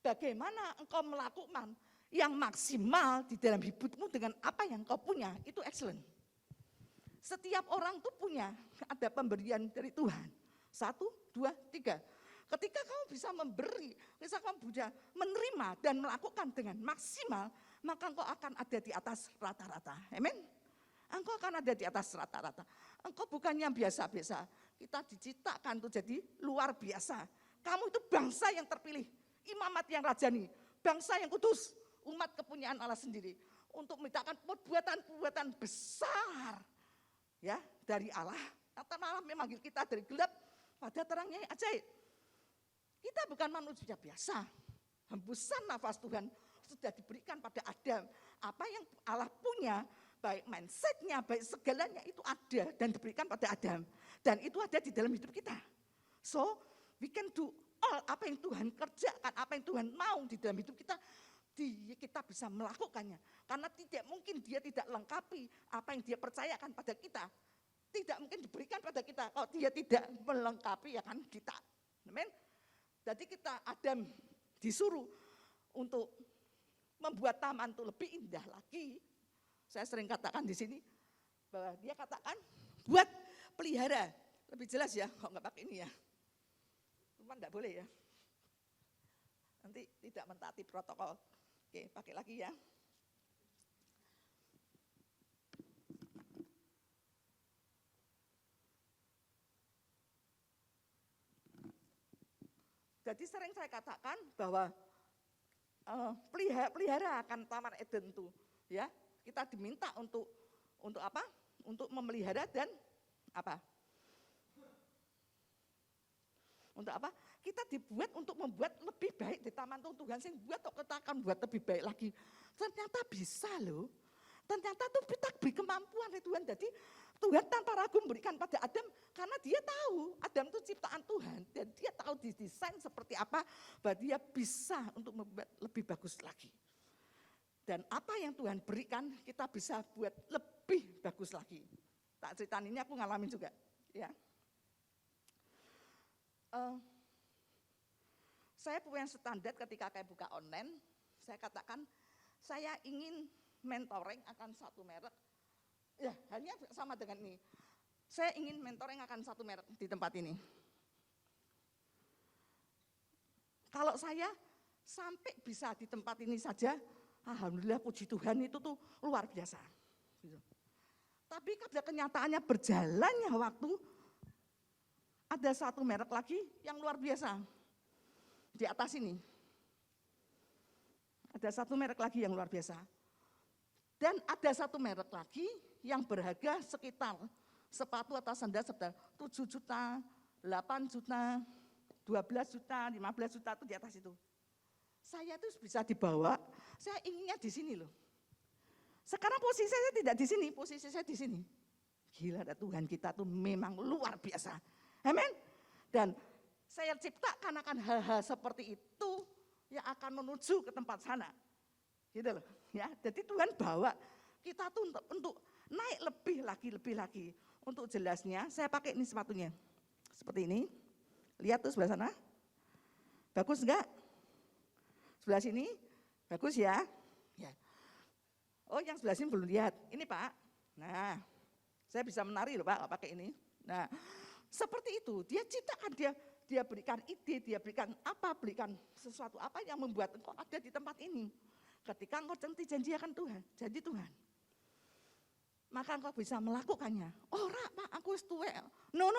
C: Bagaimana engkau melakukan yang maksimal di dalam hidupmu dengan apa yang engkau punya, itu excellent. Setiap orang tuh punya, ada pemberian dari Tuhan. 1, 2, 3. Ketika kamu bisa memberi, bisa kamu bisa menerima dan melakukan dengan maksimal, maka engkau akan ada di atas rata-rata. Amin. Engkau akan ada di atas rata-rata. Engkau bukan yang biasa-biasa. Kita diciptakan tuh jadi luar biasa. Kamu itu bangsa yang terpilih, imamat yang rajani, bangsa yang kudus, umat kepunyaan Allah sendiri. Untuk menciptakan perbuatan-perbuatan besar. Ya, dari Allah. Kata Allah memanggil kita dari gelap pada terangnya ajaib. Kita bukan manusia biasa. Hembusan nafas Tuhan sudah diberikan pada Adam. Apa yang Allah punya, baik mindsetnya, baik segalanya itu ada dan diberikan pada Adam. Dan itu ada di dalam hidup kita. So, we can do all apa yang Tuhan kerjakan, apa yang Tuhan mau di dalam hidup kita. Kita bisa melakukannya. Karena tidak mungkin dia tidak lengkapi apa yang dia percayakan pada kita. Tidak mungkin diberikan pada kita kalau dia tidak melengkapi ya kan kita. Amin. Jadi Adam disuruh untuk membuat taman itu lebih indah lagi. Saya sering katakan di sini bahwa dia katakan buat pelihara. Lebih jelas ya, kok nggak pakai ini ya. Cuma nggak boleh ya. Nanti tidak mentaati protokol. Oke, pakai lagi ya. Jadi sering saya katakan bahwa pelihara akan Taman Eden itu, ya. Kita diminta untuk apa? Untuk memelihara dan apa? Untuk apa? Kita dibuat untuk membuat lebih baik di taman Tuhan. Sing buat kita akan buat lebih baik lagi. Ternyata bisa loh. Ternyata itu kita beri kemampuan dari Tuhan. Jadi Tuhan tanpa ragu memberikan pada Adam karena dia tahu Adam itu ciptaan Tuhan. Dan dia tahu didesain seperti apa bahwa dia bisa untuk membuat lebih bagus lagi. Dan apa yang Tuhan berikan kita bisa buat lebih bagus lagi. Tak ceritain ini aku ngalamin juga. Ya. Saya punya standar ketika saya buka online, saya katakan saya ingin mentoring akan satu merek, ya hanya sama dengan ini. Saya ingin mentoring akan satu merek di tempat ini. Kalau saya sampai bisa di tempat ini saja, alhamdulillah puji Tuhan itu tuh luar biasa. Gitu. Tapi pada kenyataannya berjalannya waktu, ada satu merek lagi yang luar biasa. Di atas ini. Ada satu merek lagi yang luar biasa. Dan ada satu merek lagi yang berharga sekitar sepatu atau sandal sekitar 7 juta, 8 juta, 12 juta, 15 juta itu di atas itu. Saya itu bisa dibawa, saya inginnya di sini loh. Sekarang posisi saya tidak di sini, posisi saya di sini. Gila, Tuhan kita tuh memang luar biasa. Amin. Dan saya ciptakan akan hal-hal seperti itu yang akan menuju ke tempat sana. Gitu loh. Ya, jadi Tuhan bawa kita tuh untuk naik lebih lagi. Untuk jelasnya, saya pakai ini sepatunya. Seperti ini. Lihat tuh sebelah sana. Bagus enggak? Sebelah sini. Bagus ya? Ya. Oh, yang sebelah sini belum lihat. Ini Pak. Nah, saya bisa menari loh Pak, kalau pakai ini. Nah, seperti itu. Dia ciptakan, dia berikan ide, dia berikan berikan sesuatu apa yang membuat engkau ada di tempat ini. Ketika engkau janji akan Tuhan, janji Tuhan. Maka engkau bisa melakukannya. Oh, Pak, aku tuwe. No.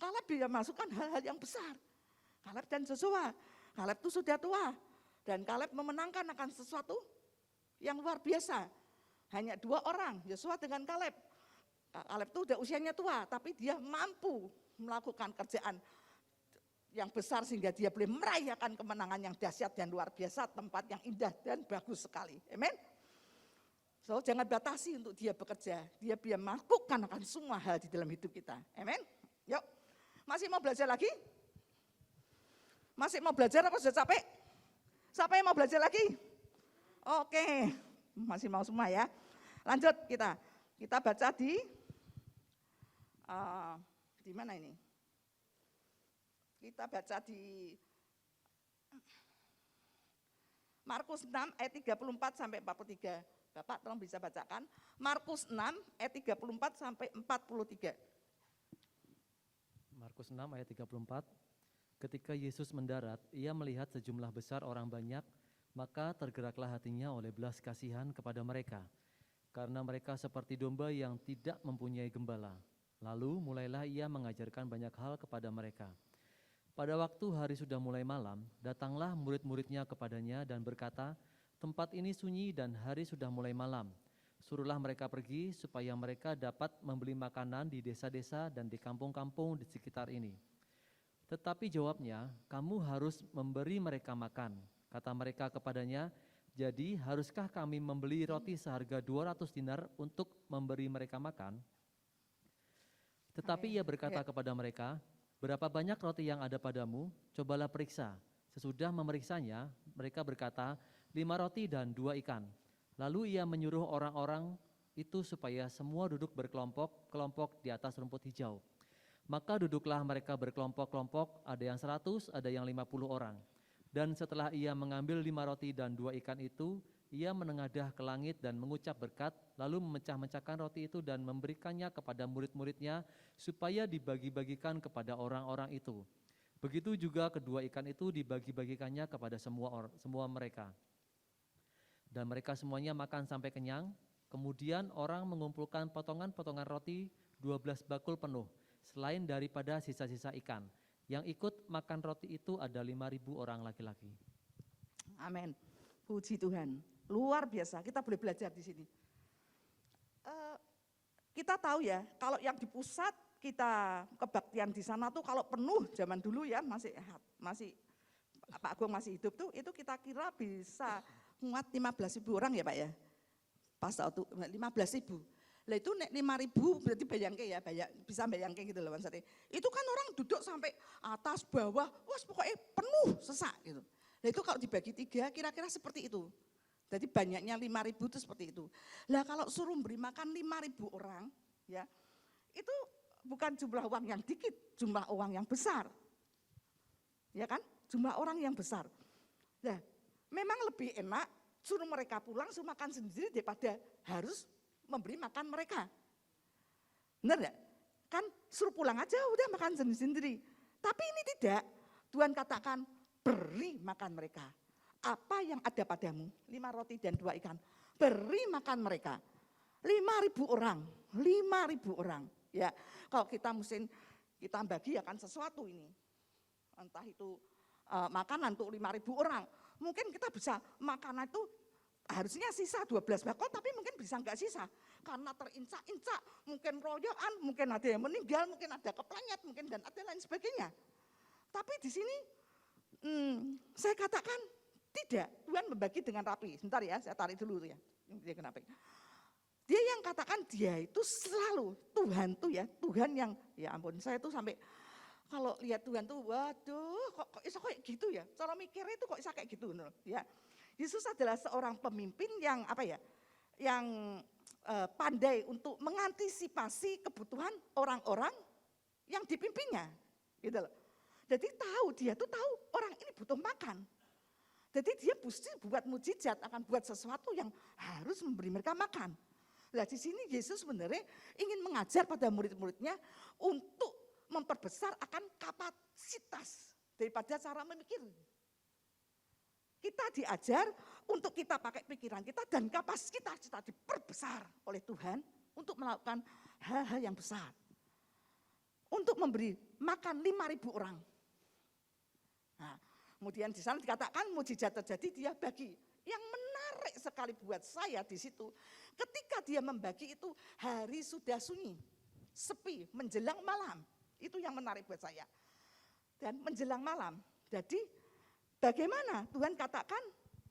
C: Kaleb dia masukkan hal-hal yang besar. Kaleb dan Joshua. Kaleb itu sudah tua. Dan Kaleb memenangkan akan sesuatu yang luar biasa. Hanya 2 orang, Joshua dengan Kaleb. Kaleb itu udah usianya tua, tapi dia mampu melakukan kerjaan yang besar sehingga dia boleh merayakan kemenangan yang dahsyat dan luar biasa, tempat yang indah dan bagus sekali. Amin. So, jangan batasi untuk dia bekerja, dia biar melakukan akan semua hal di dalam hidup kita. Amin. Yuk, masih mau belajar lagi? Masih mau belajar apa sudah capek? Siapa yang mau belajar lagi? Oke, masih mau semua ya. Lanjut kita baca di mana ini? Kita baca di Markus 6 ayat 34 sampai 43. Bapak tolong bisa bacakan. Markus 6 ayat 34 sampai 43.
D: Markus 6 ayat 34. Ketika Yesus mendarat, ia melihat sejumlah besar orang banyak, maka tergeraklah hatinya oleh belas kasihan kepada mereka, karena mereka seperti domba yang tidak mempunyai gembala. Lalu mulailah ia mengajarkan banyak hal kepada mereka. Pada waktu hari sudah mulai malam, datanglah murid-muridnya kepadanya dan berkata, tempat ini sunyi dan hari sudah mulai malam. Suruhlah mereka pergi supaya mereka dapat membeli makanan di desa-desa dan di kampung-kampung di sekitar ini. Tetapi jawabnya, kamu harus memberi mereka makan. Kata mereka kepadanya, jadi haruskah kami membeli roti seharga 200 dinar untuk memberi mereka makan? Tetapi ia berkata kepada mereka, berapa banyak roti yang ada padamu? Cobalah periksa. Sesudah memeriksanya, mereka berkata, 5 roti dan 2 ikan. Lalu ia menyuruh orang-orang itu supaya semua duduk berkelompok-kelompok di atas rumput hijau. Maka duduklah mereka berkelompok-kelompok, ada yang 100, ada yang 50 orang. Dan setelah ia mengambil 5 roti dan 2 ikan itu, ia menengadah ke langit dan mengucap berkat, lalu memecah-mecahkan roti itu dan memberikannya kepada murid-muridnya, supaya dibagi-bagikan kepada orang-orang itu. Begitu juga kedua ikan itu dibagi-bagikannya kepada semua mereka. Dan mereka semuanya makan sampai kenyang. Kemudian orang mengumpulkan potongan-potongan roti 12 bakul penuh, selain daripada sisa-sisa ikan. Yang ikut makan roti itu ada 5.000 orang laki-laki.
C: Amin. Puji Tuhan. Luar biasa, kita boleh belajar di sini. Kita tahu ya, kalau yang di pusat kita kebaktian di sana tuh kalau penuh zaman dulu ya masih Pak Agung masih hidup tuh, itu kita kira bisa muat 15.000 orang ya Pak ya. Pas waktu 15.000. Lah itu nek 5.000 berarti bayangke ya, bisa bayangke gitu loh maksudnya. Itu kan orang duduk sampai atas bawah, wah pokoknya penuh sesak gitu. Lah itu kalau dibagi 3 kira-kira seperti itu. Jadi banyaknya 5.000 itu seperti itu. Lah kalau suruh beri makan 5.000 orang ya, itu bukan jumlah uang yang dikit, jumlah uang yang besar. Ya kan? Jumlah orang yang besar. Nah, memang lebih enak suruh mereka pulang, suruh makan sendiri daripada harus memberi makan mereka. Benar enggak? Kan suruh pulang aja udah makan sendiri-sendiri. Tapi ini tidak. Tuhan katakan beri makan mereka. Apa yang ada padamu? 5 roti dan 2 ikan. Beri makan mereka. 5.000 orang. 5.000 orang. Ya, kalau kita mesti kita bagikan sesuatu ini. Entah itu makanan untuk 5.000 orang. Mungkin kita bisa makanan itu harusnya sisa 12 bakul, tapi mungkin bisa enggak sisa. Karena terincak-incak, mungkin royokan, mungkin ada yang meninggal, mungkin ada keplenyet, mungkin dan ada lain sebagainya. Tapi di sini saya katakan tidak, Tuhan membagi dengan rapi. Sebentar ya, saya tarik dulu ya. Kenapa? Dia yang katakan dia itu selalu, Tuhan tuh ya, Tuhan yang, ya ampun saya tuh sampai, kalau lihat Tuhan tuh, waduh kok bisa kayak gitu ya, cara mikirnya itu kok bisa kayak gitu. Ya. Yesus adalah seorang pemimpin yang apa ya, yang pandai untuk mengantisipasi kebutuhan orang-orang yang dipimpinnya. Gitu loh. Jadi dia tuh tahu orang ini butuh makan. Jadi dia mesti buat mujizat, akan buat sesuatu yang harus memberi mereka makan. Nah di sini Yesus sebenarnya ingin mengajar pada murid-muridnya untuk memperbesar akan kapasitas daripada cara memikir. Kita diajar untuk kita pakai pikiran kita dan kapasitas kita diperbesar oleh Tuhan untuk melakukan hal-hal yang besar. Untuk memberi makan 5.000 orang. Nah, kemudian di sana dikatakan mujizat terjadi, dia bagi. Yang menarik sekali buat saya di situ, ketika dia membagi itu hari sudah sunyi, sepi, menjelang malam. Itu yang menarik buat saya. Dan menjelang malam, jadi bagaimana Tuhan katakan,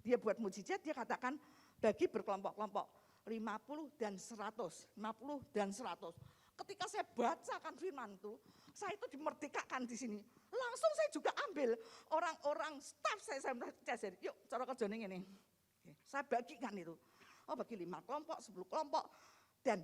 C: dia buat mujizat, dia katakan bagi berkelompok-kelompok, 50 dan 100, 50 dan 100. Ketika saya bacakan firman itu, saya itu dimerdekakan di sini. Langsung saya juga ambil orang-orang staff saya cajar, yuk cara kerjanya ini. Saya bagikan itu. Oh bagi 5 kelompok, 10 kelompok. Dan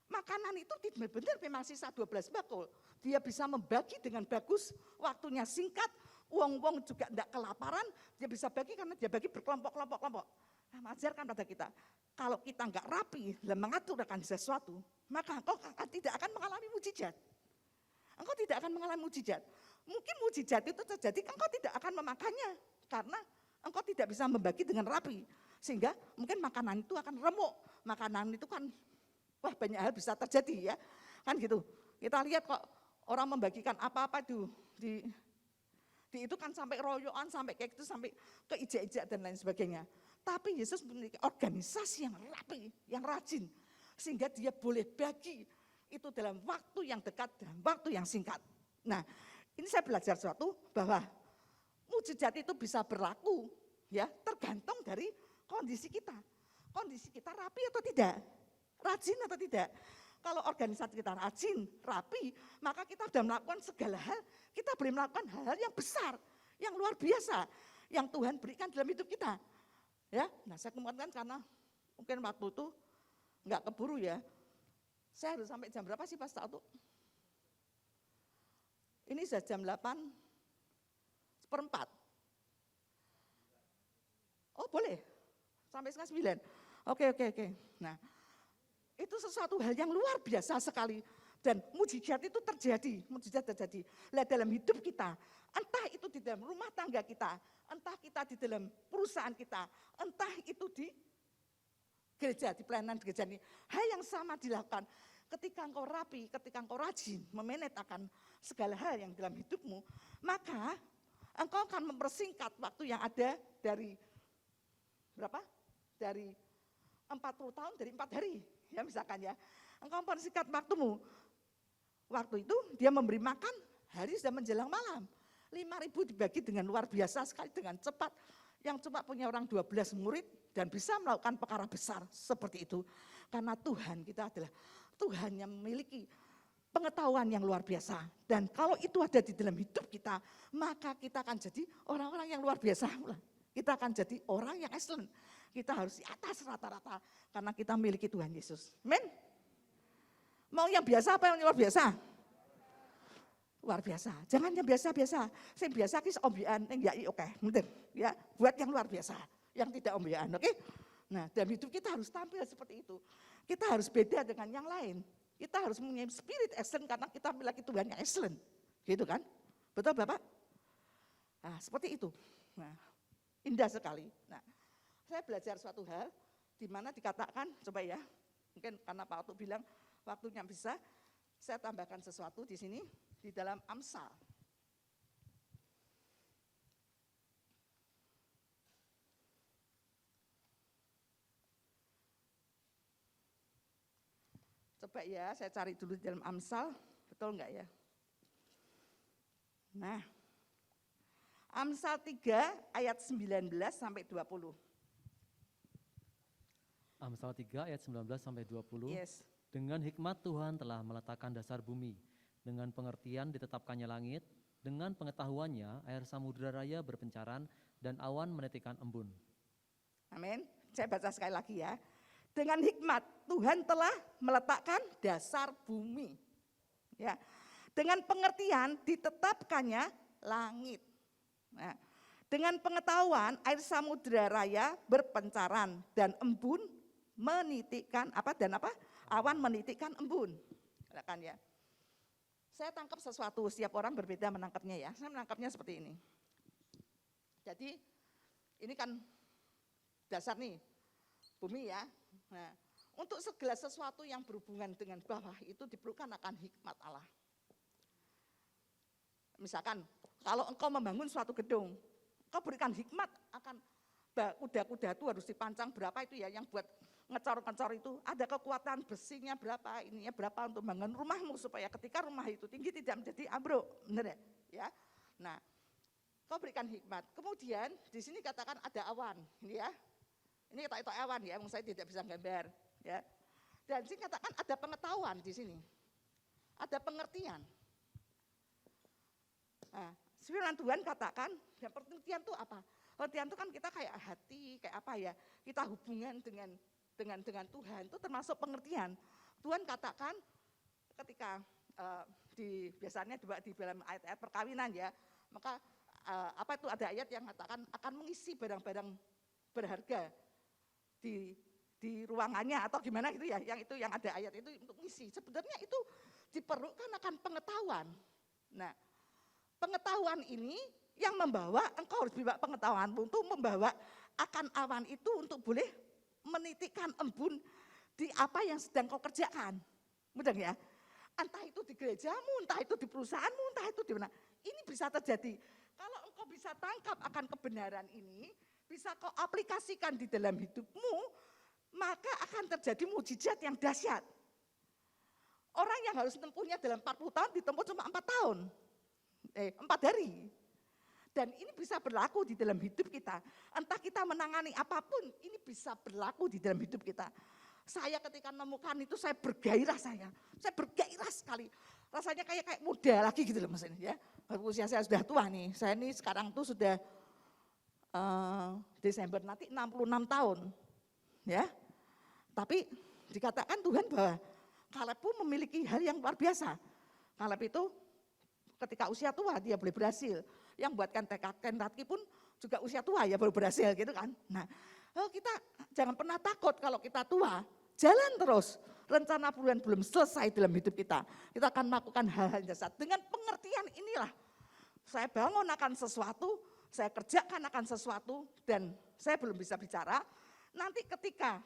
C: makanan itu benar-benar memang sisa 12 bakul. Dia bisa membagi dengan bagus, waktunya singkat, uang-uang juga tidak kelaparan, dia bisa bagi karena dia bagi berkelompok-kelompok. Nah, mengajarkan pada kita, kalau kita enggak rapi dan mengatur akan sesuatu, maka engkau tidak akan mengalami mujizat. Engkau tidak akan mengalami mujizat. Mungkin mujizat itu terjadi, engkau tidak akan memakannya, karena engkau tidak bisa membagi dengan rapi. Sehingga mungkin makanan itu akan remuk, makanan itu kan, wah banyak hal bisa terjadi ya. Kan gitu, kita lihat kok orang membagikan apa-apa di itu kan sampai royoan, sampai kayak gitu, sampai keijak-ijak dan lain sebagainya. Tapi Yesus memiliki organisasi yang rapi, yang rajin. Sehingga dia boleh bagi itu dalam waktu yang dekat, dalam waktu yang singkat. Nah ini saya belajar sesuatu bahwa mujizat itu bisa berlaku ya tergantung dari kondisi kita. Kondisi kita rapi atau tidak, rajin atau tidak. Kalau organisasi kita rajin, rapi, maka kita sudah melakukan segala hal, kita boleh melakukan hal-hal yang besar, yang luar biasa, yang Tuhan berikan dalam hidup kita. Ya, nah saya kemudian karena mungkin waktu itu enggak keburu ya. Saya harus sampai jam berapa sih pas saat itu? Ini sudah jam 8:04. Oh boleh, sampai setengah 9. Oke. Nah itu sesuatu hal yang luar biasa sekali. Dan mujizat itu terjadi, Nah dalam hidup kita, entah itu di dalam rumah tangga kita, entah kita di dalam perusahaan kita, entah itu di gereja, di pelayanan gereja ini. Hal yang sama dilakukan ketika engkau rapi, ketika engkau rajin memanage akan segala hal yang dalam hidupmu, maka engkau akan mempersingkat waktu yang ada dari berapa? Dari 40 tahun, dari 4 hari. Ya misalkan ya, engkau mempersingkat waktumu. Waktu itu dia memberi makan, hari sudah menjelang malam. 5.000 dibagi dengan luar biasa sekali, dengan cepat. Yang cuma punya orang 12 murid dan bisa melakukan perkara besar seperti itu. Karena Tuhan kita adalah Tuhan yang memiliki pengetahuan yang luar biasa. Dan kalau itu ada di dalam hidup kita, maka kita akan jadi orang-orang yang luar biasa. Kita akan jadi orang yang excellent. Kita harus di atas rata-rata karena kita memiliki Tuhan Yesus. Amin. Mau yang biasa apa yang luar biasa? Luar biasa. Jangan yang biasa-biasa. Yang biasa kis ombian, yang yai oke, bener. Ya, buat yang luar biasa, yang tidak ombian, oke? Nah, dalam hidup kita harus tampil seperti itu. Kita harus beda dengan yang lain. Kita harus mempunyai spirit excellent karena kita memiliki Tuhan yang excellent. Gitu kan? Betul Bapak? Nah, seperti itu. Nah, indah sekali. Nah, saya belajar suatu hal di mana dikatakan, coba ya, mungkin karena Pak Otuk bilang waktunya bisa, saya tambahkan sesuatu di sini. di dalam Amsal. Coba ya, saya cari dulu di dalam Amsal, betul enggak ya? Nah, Amsal 3 ayat 19 sampai 20.
D: Amsal 3 ayat 19 sampai 20.
C: Yes.
D: Dengan hikmat Tuhan telah meletakkan dasar bumi, dengan pengertian ditetapkannya langit, dengan pengetahuannya air samudera raya berpencaran dan awan menitikkan embun.
C: Amin. Saya baca sekali lagi ya. Dengan hikmat Tuhan telah meletakkan dasar bumi. Ya. Dengan pengertian ditetapkannya langit. Nah, dengan pengetahuan air samudera raya berpencaran dan embun menitikkan awan menitikkan embun. Kan ya. Saya tangkap sesuatu, setiap orang berbeda menangkapnya ya. Saya menangkapnya seperti ini. Jadi ini kan dasar nih bumi ya. Nah, untuk segala sesuatu yang berhubungan dengan bawah itu diperlukan akan hikmat Allah. Misalkan kalau engkau membangun suatu gedung, engkau berikan hikmat akan kuda-kuda itu harus dipancang berapa itu ya, yang buat ngecor-ngecor itu ada kekuatan besinya berapa, ininya berapa untuk membangun rumahmu supaya ketika rumah itu tinggi tidak menjadi ambruk, benar ya? Nah, kau berikan hikmat. Kemudian di sini katakan ada awan, ini ya. Ini itu awan ya, saya tidak bisa gambar ya. Dan sini katakan ada pengetahuan di sini. Ada pengertian. Nah, firman Tuhan katakan, dan pengertian itu apa? Pengertian itu kan kita kayak hati, kayak apa ya? Kita hubungan dengan Tuhan itu termasuk pengertian. Tuhan katakan ketika biasanya di dalam ayat-ayat perkawinan ya, maka apa itu ada ayat yang mengatakan akan mengisi barang-barang berharga di ruangannya atau gimana gitu ya, yang ada ayat itu untuk mengisi. Sebenarnya itu diperlukan akan pengetahuan. Nah, pengetahuan ini yang membawa, engkau harus bawa pengetahuan untuk membawa akan awan itu untuk boleh menitikkan embun di apa yang sedang kau kerjakan. Mudah ya? Entah itu di gerejamu, entah itu di perusahaanmu, entah itu di mana. Ini bisa terjadi. Kalau engkau bisa tangkap akan kebenaran ini, bisa kau aplikasikan di dalam hidupmu, maka akan terjadi mujizat yang dahsyat. Orang yang harus menempuhnya dalam 40 tahun ditempuh cuma 4 tahun. 4 hari. Dan ini bisa berlaku di dalam hidup kita. Entah kita menangani apapun, ini bisa berlaku di dalam hidup kita. Saya ketika menemukan itu saya bergairah saya bergairah sekali. Rasanya kayak muda lagi gitu loh maksudnya ya. Usia saya sudah tua nih, saya ini sekarang tuh sudah Desember nanti 66 tahun. Ya. Tapi dikatakan Tuhan bahwa Kaleb pun memiliki hal yang luar biasa. Kaleb itu ketika usia tua dia boleh berhasil. Yang buatkan Ken Ratki pun juga usia tua ya baru berhasil gitu kan. Nah, kita jangan pernah takut kalau kita tua, jalan terus. Rencana bulan belum selesai dalam hidup kita. Kita akan melakukan hal-hal dasar. Dengan pengertian inilah saya bangun akan sesuatu, saya kerjakan akan sesuatu dan saya belum bisa bicara. Nanti ketika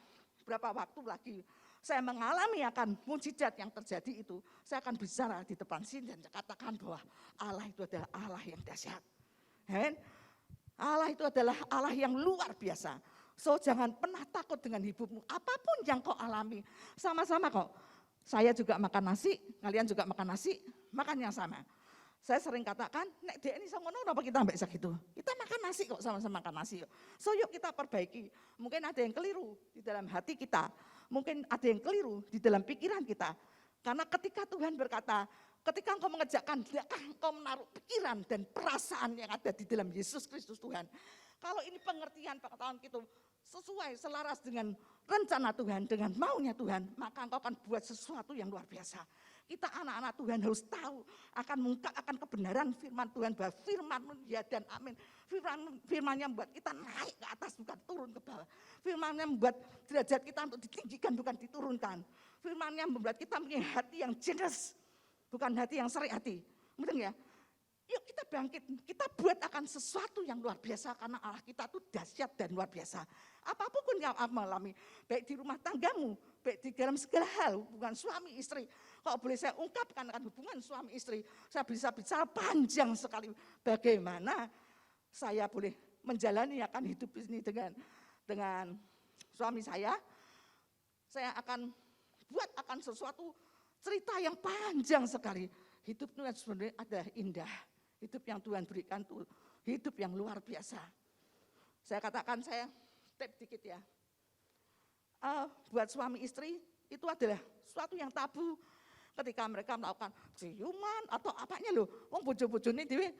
C: berapa waktu lagi saya mengalami akan mujizat yang terjadi itu, saya akan bicara di depan sini dan katakan bahwa Allah itu adalah Allah yang dahsyat. Allah itu adalah Allah yang luar biasa. So jangan pernah takut dengan hidupmu, apapun yang kau alami, sama-sama kok. Saya juga makan nasi, kalian juga makan nasi, makan yang sama. Saya sering katakan, nek dek ini ngono apa kita mbak segitu. Kita makan nasi kok, sama-sama makan nasi. So yuk kita perbaiki. Mungkin ada yang keliru di dalam hati kita. Mungkin ada yang keliru di dalam pikiran kita. Karena ketika Tuhan berkata, ketika engkau mengerjakan, tidakkah engkau menaruh pikiran dan perasaan yang ada di dalam Yesus Kristus Tuhan. Kalau ini pengertian pengetahuan kita sesuai, selaras dengan rencana Tuhan, dengan maunya Tuhan, maka engkau akan buat sesuatu yang luar biasa. Kita anak-anak Tuhan harus tahu, akan mengungkapkan kebenaran firman Tuhan, bahwa firman ya dan amin. Firman-Nya membuat kita naik ke atas, bukan turun ke bawah. Firman-Nya membuat derajat kita untuk ditinggikan, bukan diturunkan. Firman-Nya membuat kita punya hati yang generous, bukan hati yang serik hati. Benar ya? Yuk kita bangkit, kita buat akan sesuatu yang luar biasa karena Allah kita tuh dahsyat dan luar biasa. Apapun yang kamu alami, baik di rumah tanggamu, baik di dalam segala hal, hubungan suami istri, Kok boleh saya ungkapkan akan hubungan suami istri, saya bisa bicara panjang sekali bagaimana saya boleh menjalani akan hidup ini dengan suami saya akan buat akan sesuatu cerita yang panjang sekali. Hidup itu sebenarnya ada indah, hidup yang Tuhan berikan itu hidup yang luar biasa. Saya katakan, saya tip dikit ya, buat suami istri itu adalah sesuatu yang tabu. Ketika mereka melakukan ciuman atau apanya loh, wong bojo-bojone dhewe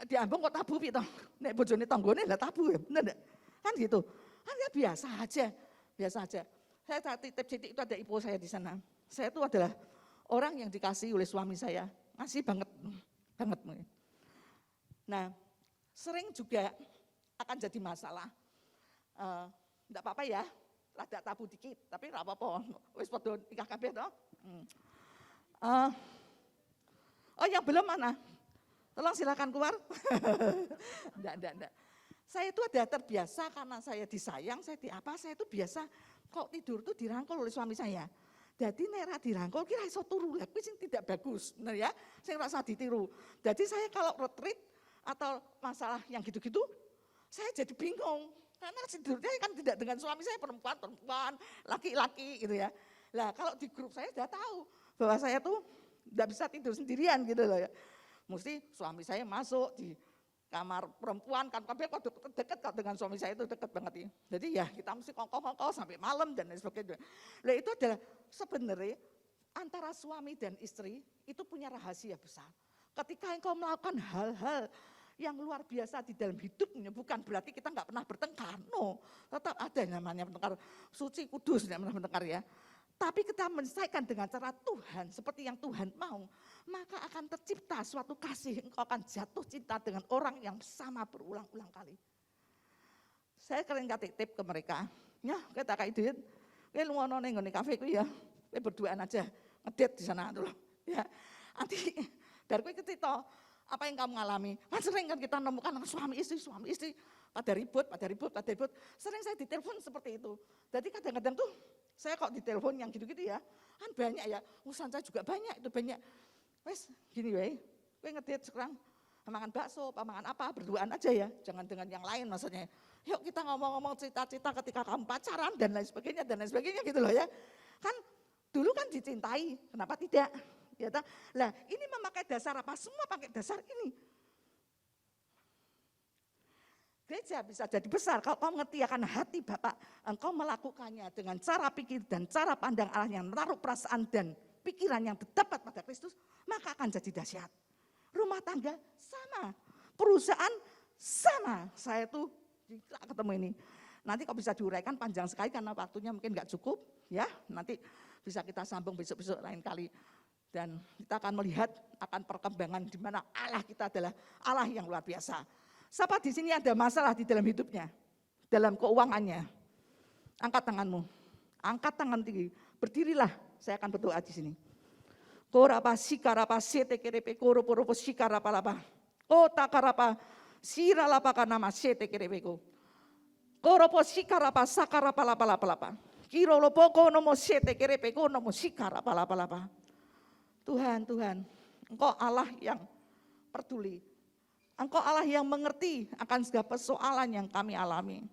C: diambung kok tabu piye to? Nek bojone tanggone lah tabu ya, bener enggak? Kan gitu. Kan ya biasa aja. Saya titip titik itu ada ibu saya di sana. Saya itu adalah orang yang dikasih oleh suami saya, ngasih banget. Nah, sering juga akan jadi masalah. Enggak apa-apa ya, rada tabu dikit, tapi enggak apa-apa. Wis padha nikah kabeh to. Oh yang belum mana? Tolong silakan keluar. Enggak. Saya itu ada terbiasa karena saya disayang, saya itu biasa kok tidur tuh dirangkul oleh suami saya. Jadi nek dirangkul kira iso turu, lha kuwi sing tidak bagus, bener ya? Sing rasa ditiru. Jadi saya kalau retreat atau masalah yang gitu-gitu, saya jadi bingung. Karena tidurnya kan tidak dengan suami saya, perempuan, laki-laki gitu ya. Lah kalau di grup saya sudah tahu bahwa saya tuh enggak bisa tidur sendirian gitu loh ya. Mesti suami saya masuk di kamar perempuan kan kabeh kok deket dengan suami saya itu deket banget ya. Jadi ya kita mesti kongko-kongko sampai malam dan lain sebagainya. Lah itu adalah sebenarnya antara suami dan istri itu punya rahasia besar. Ketika engkau melakukan hal-hal yang luar biasa di dalam hidupnya, bukan berarti kita enggak pernah bertengkar. No, tetap ada namanya bertengkar. Suci kudus enggak pernah bertengkar ya. Tapi kita menyelesaikan dengan cara Tuhan, seperti yang Tuhan mau, maka akan tercipta suatu kasih, engkau akan jatuh cinta dengan orang yang sama berulang-ulang kali. Saya keren titip ke mereka, ya kita kayak duit, kayak lu ngono ning ngene kafe kuwi ya, kowe berduaan aja, ngedate di sana dulu, ya. Nanti dari kowe cerita apa yang kamu alami. Kan sering kan kita menemukan suami istri pada ribut. Sering saya ditelepon seperti itu. Jadi kadang-kadang tuh saya kok ditelepon yang gitu-gitu ya, kan banyak ya, urusan saya juga banyak, wes gini wae, kowe ngedate sekarang, mangan bakso, mangan apa, berduaan aja ya, jangan dengan yang lain maksudnya. Yuk kita ngomong-ngomong cerita-cerita ketika kamu pacaran dan lain sebagainya gitu loh ya. Kan dulu kan dicintai, kenapa tidak? Ya, lah ini memakai dasar apa? Semua pakai dasar ini. Gereja bisa jadi besar kalau kau mengerti akan hati Bapak, engkau melakukannya dengan cara pikir dan cara pandang Allah yang menaruh perasaan dan pikiran yang terdapat pada Kristus, maka akan jadi dahsyat. Rumah tangga sama, perusahaan sama. Saya tuh ketemu ini. Nanti kau bisa diuraikan panjang sekali karena waktunya mungkin nggak cukup, ya. Nanti bisa kita sambung besok-besok lain kali. Dan kita akan melihat akan perkembangan di mana Allah kita adalah Allah yang luar biasa. Siapa di sini ada masalah di dalam hidupnya, dalam keuangannya? Angkat tanganmu, angkat tangan tinggi, berdirilah. Saya akan berdoa di sini. Korapa sikarapa sete kerepe koro sikarapa lapa. Kota karapa siralapa kanama sete kerepeko. Koropo sikarapa sakarapa lapa. Kiro lopoko nomo sete kerepeko nomo sikarapa lapa. Tuhan, Engkau Allah yang peduli. Engkau Allah yang mengerti akan segala persoalan yang kami alami.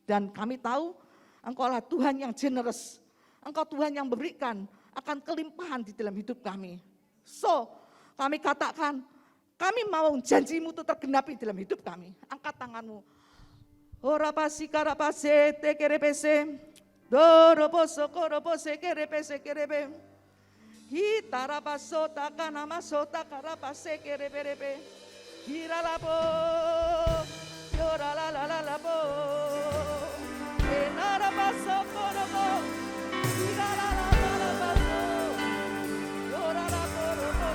C: Dan kami tahu Engkau Allah Tuhan yang generous. Engkau Tuhan yang memberikan akan kelimpahan di dalam hidup kami. So, kami katakan, kami mau janjimu itu tergenapi dalam hidup kami. Angkat tanganmu. Orapasi karapase tekerepese. Doroposo koropose kerepese kerebe. Hitarapaso takanama sota karapase kereperepe. Hiralapo, yoralalalalapo, enarapaso koropo, hiralalalalapaso, yoralapo, ropo,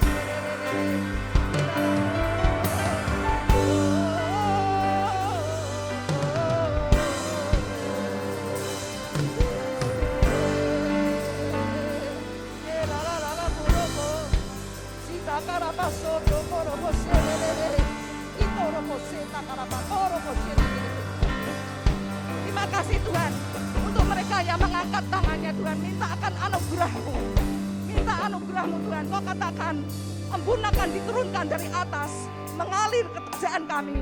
C: Terima kasih Tuhan untuk mereka yang mengangkat tangannya Tuhan, minta akan anugerah-Mu, minta anugerah-Mu Tuhan. Kau katakan, embun akan diturunkan dari atas, mengalir ke kerjaan kami,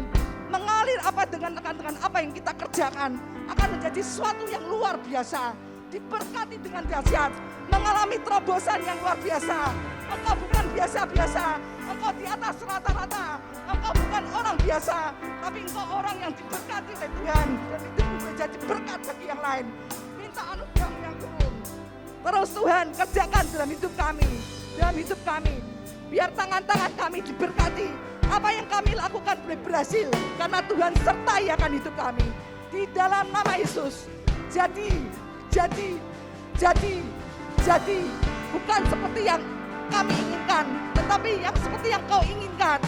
C: mengalir dengan apa yang kita kerjakan, akan menjadi sesuatu yang luar biasa, diberkati dengan dahsyat, mengalami terobosan yang luar biasa. Engkau bukan biasa-biasa, Engkau di atas rata-rata, Engkau bukan orang biasa, tapi Engkau orang yang diberkati oleh Tuhan, dan itu menjadi berkat bagi yang lain. Minta anugerah-Mu yang turun. Terus Tuhan, kerjakan dalam hidup kami, biar tangan-tangan kami diberkati. Apa yang kami lakukan boleh berhasil, karena Tuhan sertai akan hidup kami. Di dalam nama Yesus, jadi, bukan seperti yang kami inginkan, tetapi yang seperti yang Kau inginkan.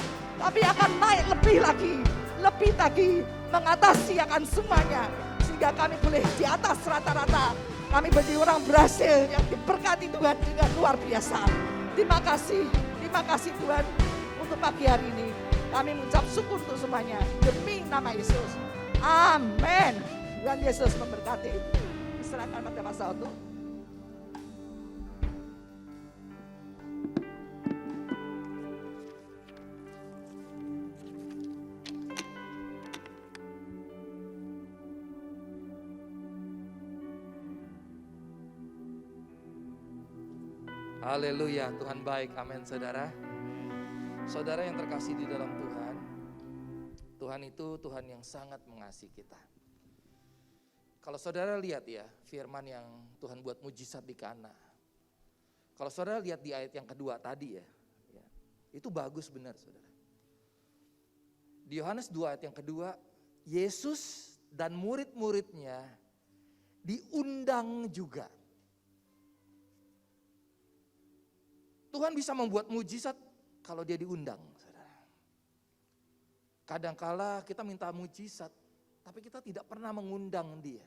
C: Tapi akan naik lebih lagi, mengatasi akan semuanya, sehingga kami boleh di atas rata-rata. Kami menjadi orang berhasil yang diberkati Tuhan dengan luar biasa. Terima kasih Tuhan untuk pagi hari ini. Kami mengucap syukur untuk semuanya, demi nama Yesus. Amin. Tuhan Yesus memberkati. Serahkan pada Pastor Otu.
A: Haleluya, Tuhan baik, amin saudara. Saudara yang terkasih di dalam Tuhan, Tuhan itu Tuhan yang sangat mengasihi kita. Kalau saudara lihat ya, firman yang Tuhan buat mujizat di Kana. Kalau saudara lihat di ayat yang kedua tadi ya, itu bagus benar saudara. Di Yohanes 2 ayat yang kedua, Yesus dan murid-muridnya diundang juga. Tuhan bisa membuat mujizat kalau dia diundang, saudara. Kadangkala kita minta mujizat, tapi kita tidak pernah mengundang dia.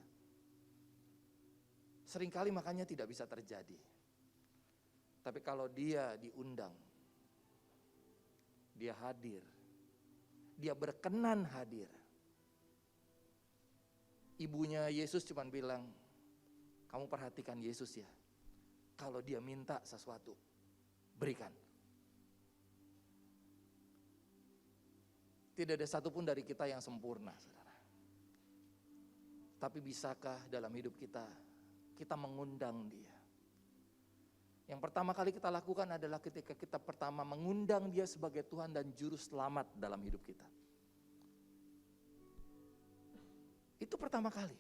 A: Seringkali makanya tidak bisa terjadi. Tapi kalau dia diundang, dia hadir, dia berkenan hadir. Ibunya Yesus cuma bilang, kamu perhatikan Yesus ya, kalau dia minta sesuatu, berikan. Tidak ada satupun dari kita yang sempurna, saudara. Tapi bisakah dalam hidup kita mengundang dia? Yang pertama kali kita lakukan adalah ketika kita pertama mengundang dia sebagai Tuhan dan Juru Selamat dalam hidup kita. Itu pertama kali.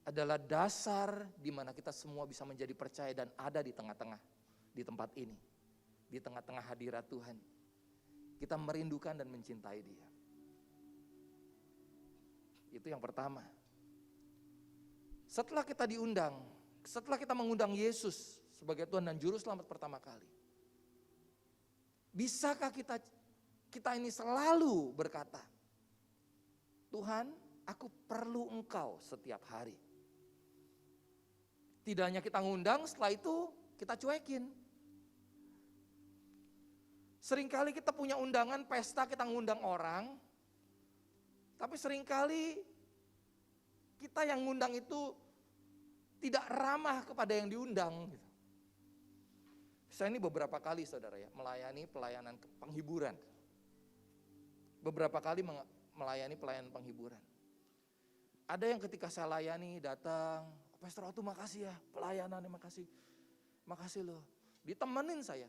A: Adalah dasar di mana kita semua bisa menjadi percaya dan ada di tengah-tengah. Di tempat ini, di tengah-tengah hadirat Tuhan, kita merindukan dan mencintai dia. Itu yang pertama. Setelah kita diundang, setelah kita mengundang Yesus sebagai Tuhan dan Juru Selamat pertama kali, bisakah kita ini selalu berkata, Tuhan, aku perlu Engkau setiap hari. Tidak hanya kita ngundang, setelah itu kita cuekin. Seringkali kita punya undangan pesta, kita ngundang orang, tapi seringkali kita yang ngundang itu tidak ramah kepada yang diundang. Saya ini beberapa kali saudara ya, melayani pelayanan penghiburan. Beberapa kali melayani pelayanan penghiburan. Ada yang ketika saya layani datang, Pastor Otu makasih ya, pelayanannya makasih. Makasih loh, ditemenin saya.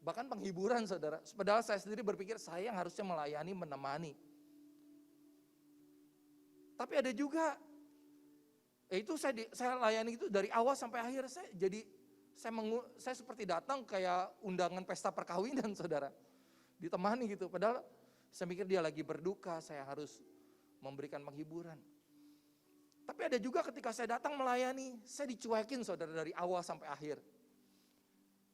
A: Bahkan penghiburan saudara, padahal saya sendiri berpikir saya yang harusnya melayani, menemani. Tapi ada juga, itu saya layani itu dari awal sampai akhir, saya seperti datang kayak undangan pesta perkawinan saudara. Ditemani gitu, padahal saya pikir dia lagi berduka, saya harus memberikan penghiburan. Tapi ada juga ketika saya datang melayani, saya dicuekin saudara dari awal sampai akhir.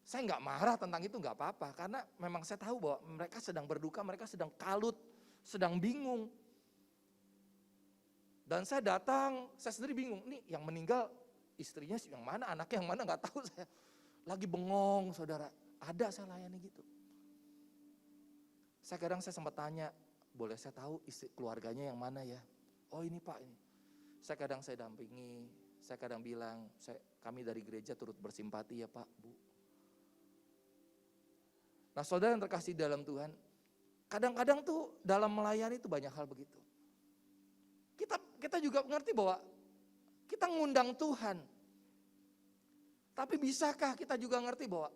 A: Saya nggak marah tentang itu, nggak apa-apa, karena memang saya tahu bahwa mereka sedang berduka, mereka sedang kalut, sedang bingung. Dan saya datang, saya sendiri bingung, nih yang meninggal istrinya yang mana, anaknya yang mana nggak tahu saya. Lagi bengong saudara, ada saya layani gitu. Saya sempat tanya, boleh saya tahu istri keluarganya yang mana ya? Oh ini Pak ini. Saya dampingi, saya kadang bilang, kami dari gereja turut bersimpati ya Pak, Bu. Nah saudara yang terkasih dalam Tuhan, kadang-kadang tuh dalam melayani itu banyak hal begitu. Kita juga mengerti bahwa kita ngundang Tuhan. Tapi bisakah kita juga ngerti bahwa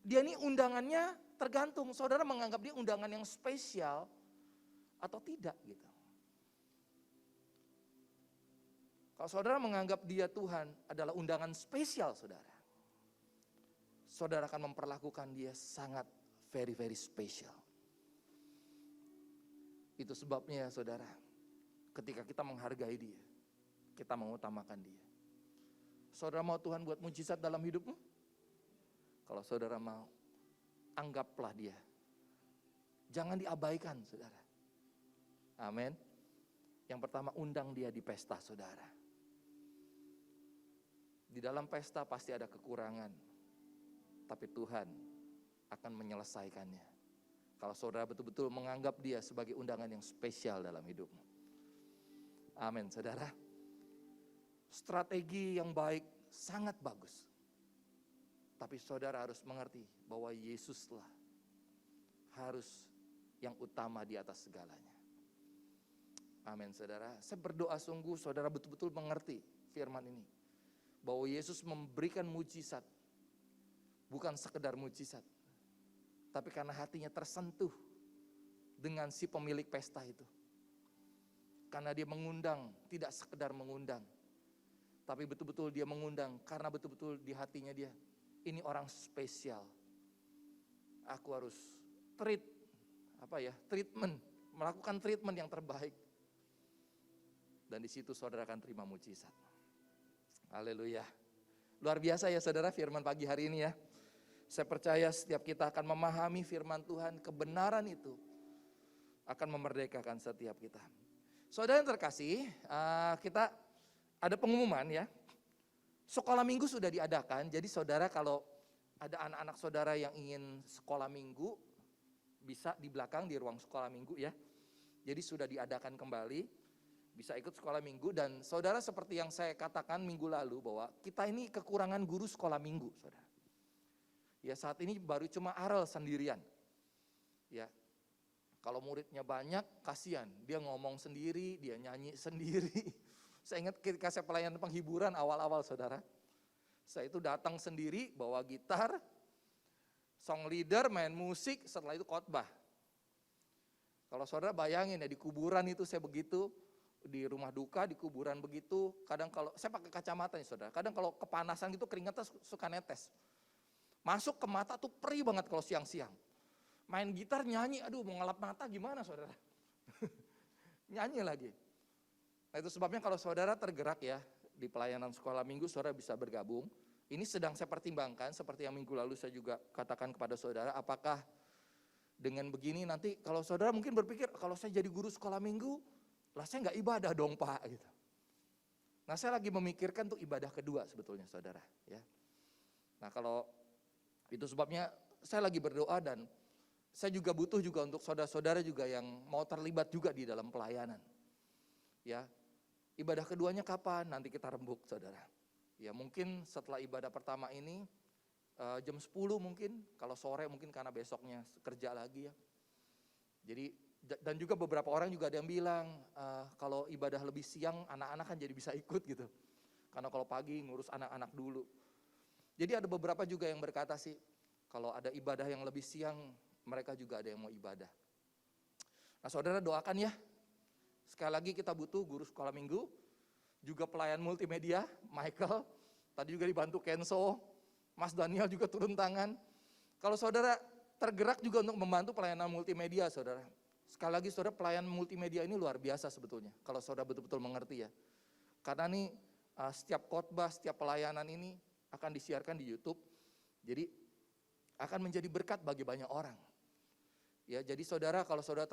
A: dia ini undangannya tergantung. Saudara menganggap dia undangan yang spesial atau tidak gitu. Kalau saudara menganggap dia Tuhan adalah undangan spesial saudara akan memperlakukan dia sangat very very special. Itu sebabnya saudara, ketika kita menghargai dia, kita mengutamakan dia. Saudara mau Tuhan buat mujizat dalam hidupmu? Kalau saudara mau, anggaplah dia. Jangan diabaikan saudara. Amin. Yang pertama, undang dia di pesta saudara. Di dalam pesta pasti ada kekurangan, tapi Tuhan akan menyelesaikannya. Kalau saudara betul-betul menganggap dia sebagai undangan yang spesial dalam hidupmu. Amin saudara. Strategi yang baik sangat bagus. Tapi saudara harus mengerti bahwa Yesuslah harus yang utama di atas segalanya. Amin saudara. Saya berdoa sungguh saudara betul-betul mengerti firman ini. Bahwa Yesus memberikan mujizat, bukan sekedar mujizat, tapi karena hatinya tersentuh dengan si pemilik pesta itu. Karena dia mengundang, tidak sekedar mengundang, tapi betul-betul dia mengundang karena betul-betul di hatinya dia, ini orang spesial. Aku harus melakukan treatment yang terbaik. Dan di situ saudara akan terima mujizat. Haleluya. Luar biasa ya saudara firman pagi hari ini ya. Saya percaya setiap kita akan memahami firman Tuhan, kebenaran itu akan memerdekakan setiap kita. Saudara yang terkasih, kita ada pengumuman ya. Sekolah minggu sudah diadakan, jadi saudara kalau ada anak-anak saudara yang ingin sekolah minggu, bisa di belakang di ruang sekolah minggu ya. Jadi sudah diadakan kembali. Bisa ikut sekolah minggu dan saudara seperti yang saya katakan minggu lalu bahwa kita ini kekurangan guru sekolah minggu saudara. Ya saat ini baru cuma Arel sendirian. Ya kalau muridnya banyak kasihan, dia ngomong sendiri, dia nyanyi sendiri. Saya ingat ketika saya pelayanan penghiburan awal-awal saudara. Saya itu datang sendiri bawa gitar, song leader, main musik, setelah itu khotbah. Kalau saudara bayangin ya di kuburan itu saya begitu. Di rumah duka, di kuburan begitu, kadang kalau, saya pakai kacamata nih saudara, kadang kalau kepanasan gitu keringatnya suka netes. Masuk ke mata tuh perih banget kalau siang-siang. Main gitar, nyanyi, aduh mau ngelap mata gimana saudara. Nyanyi lagi. Nah itu sebabnya kalau saudara tergerak ya, di pelayanan sekolah minggu saudara bisa bergabung. Ini sedang saya pertimbangkan, seperti yang minggu lalu saya juga katakan kepada saudara, apakah dengan begini nanti kalau saudara mungkin berpikir, kalau saya jadi guru sekolah minggu, lah saya nggak ibadah dong Pak gitu. Nah saya lagi memikirkan tuh ibadah kedua sebetulnya saudara ya. Nah kalau itu sebabnya saya lagi berdoa dan saya juga butuh juga untuk saudara-saudara juga yang mau terlibat juga di dalam pelayanan. Ya ibadah keduanya kapan? Nanti kita rembuk saudara. Ya mungkin setelah ibadah pertama ini jam 10 mungkin, kalau sore mungkin karena besoknya kerja lagi ya. Jadi dan juga beberapa orang juga ada yang bilang kalau ibadah lebih siang anak-anak kan jadi bisa ikut gitu. Karena kalau pagi ngurus anak-anak dulu. Jadi ada beberapa juga yang berkata sih kalau ada ibadah yang lebih siang mereka juga ada yang mau ibadah. Nah saudara doakan ya. Sekali lagi kita butuh guru sekolah minggu, juga pelayan multimedia, Michael, tadi juga dibantu Kenzo, Mas Daniel juga turun tangan. Kalau saudara tergerak juga untuk membantu pelayanan multimedia saudara. Sekali lagi saudara pelayan multimedia ini luar biasa sebetulnya. Kalau saudara betul-betul mengerti ya. Karena nih setiap khotbah, setiap pelayanan ini akan disiarkan di YouTube. Jadi akan menjadi berkat bagi banyak orang. Ya, jadi saudara kalau saudara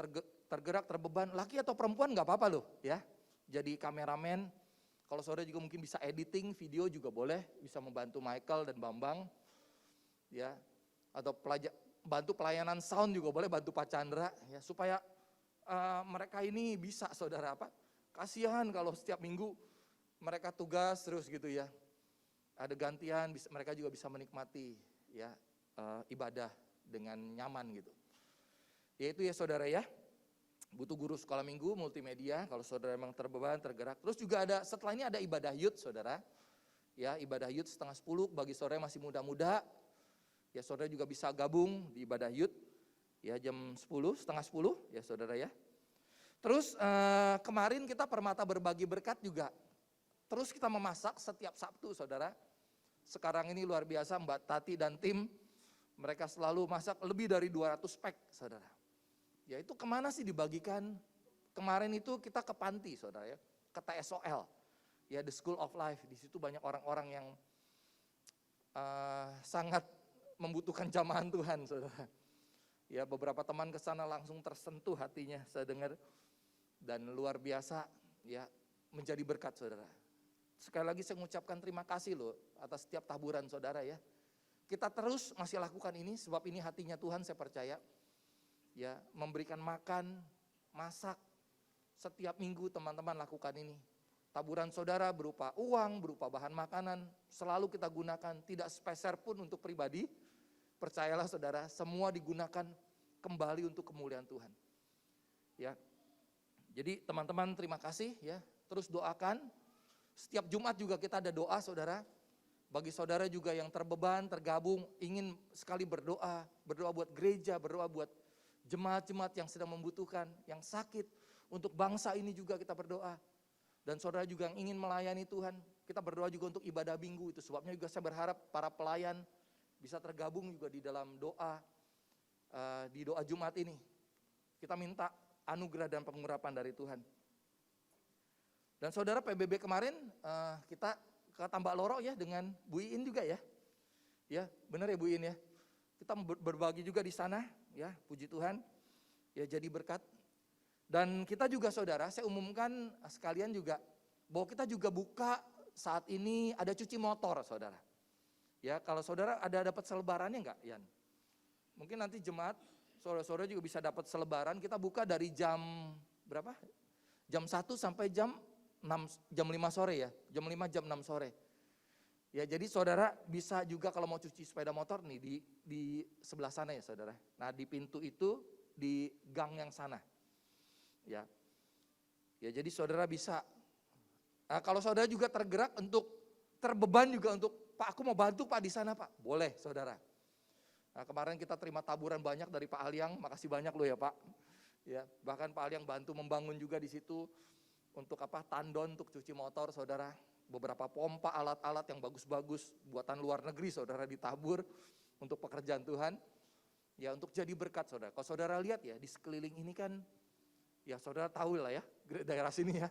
A: tergerak, terbeban, laki atau perempuan nggak apa-apa loh ya. Jadi kameramen, kalau saudara juga mungkin bisa editing video juga boleh, bisa membantu Michael dan Bambang. Ya. Atau bantu pelayanan sound juga boleh, bantu Pak Chandra ya supaya mereka ini bisa saudara kasihan kalau setiap minggu mereka tugas terus gitu ya. Ada gantian, mereka juga bisa menikmati ya ibadah dengan nyaman gitu. Yaitu ya saudara ya, butuh guru sekolah minggu, multimedia, kalau saudara memang terbeban, tergerak. Terus juga ada, setelah ini ada ibadah youth saudara. Ya, ibadah youth 9:30 bagi saudara yang masih muda-muda. Ya saudara juga bisa gabung di ibadah youth. Ya jam 10, 9:30 ya saudara ya. Terus kemarin kita Permata Berbagi Berkat juga. Terus kita memasak setiap Sabtu saudara. Sekarang ini luar biasa Mbak Tati dan tim. Mereka selalu masak lebih dari 200 pack saudara. Ya itu kemana sih dibagikan? Kemarin itu kita ke panti saudara ya, ke TSOL, ya The School of Life. Di situ banyak orang-orang yang sangat membutuhkan jamahan Tuhan saudara. Ya beberapa teman ke sana langsung tersentuh hatinya saya dengar. Dan luar biasa ya menjadi berkat saudara. Sekali lagi saya mengucapkan terima kasih loh atas setiap taburan saudara ya. Kita terus masih lakukan ini sebab ini hatinya Tuhan saya percaya. Ya, memberikan makan, masak, setiap minggu teman-teman lakukan ini. Taburan saudara berupa uang, berupa bahan makanan, selalu kita gunakan, tidak sepeser pun untuk pribadi. Percayalah saudara, semua digunakan kembali untuk kemuliaan Tuhan. Ya, jadi teman-teman terima kasih ya, terus doakan. Setiap Jumat juga kita ada doa saudara. Bagi saudara juga yang terbeban, tergabung, ingin sekali berdoa buat gereja, berdoa buat jemaat-jemaat yang sedang membutuhkan, yang sakit, untuk bangsa ini juga kita berdoa. Dan saudara juga yang ingin melayani Tuhan, kita berdoa juga untuk ibadah minggu. Itu sebabnya juga saya berharap para pelayan bisa tergabung juga di dalam doa, di doa Jumat ini. Kita minta anugerah dan pengurapan dari Tuhan. Dan saudara PBB kemarin kita ke Tambak Loro ya dengan Bu Iin juga ya. Ya benar ya Bu Iin ya. Kita berbagi juga di sana. Ya, puji Tuhan, ya jadi berkat. Dan kita juga saudara, saya umumkan sekalian juga, bahwa kita juga buka saat ini ada cuci motor saudara. Ya, kalau saudara ada dapat selebarannya enggak, Yan? Mungkin nanti jemaat, saudara-saudara juga bisa dapat selebaran, kita buka dari jam berapa? Jam 1 sampai jam 5 sore ya, jam 5 jam 6 sore. Ya jadi saudara bisa juga kalau mau cuci sepeda motor nih di sebelah sana ya saudara. Nah di pintu itu di gang yang sana. Ya jadi saudara bisa. Nah, kalau saudara juga tergerak untuk terbeban juga untuk Pak aku mau bantu Pak di sana Pak. Boleh saudara. Nah kemarin kita terima taburan banyak dari Pak Aliang. Makasih banyak loh ya Pak. Ya bahkan Pak Aliang bantu membangun juga di situ untuk tandon untuk cuci motor saudara. Beberapa pompa, alat-alat yang bagus-bagus, buatan luar negeri saudara ditabur untuk pekerjaan Tuhan. Ya untuk jadi berkat saudara. Kalau saudara lihat ya di sekeliling ini kan, ya saudara tahu lah ya, daerah sini ya.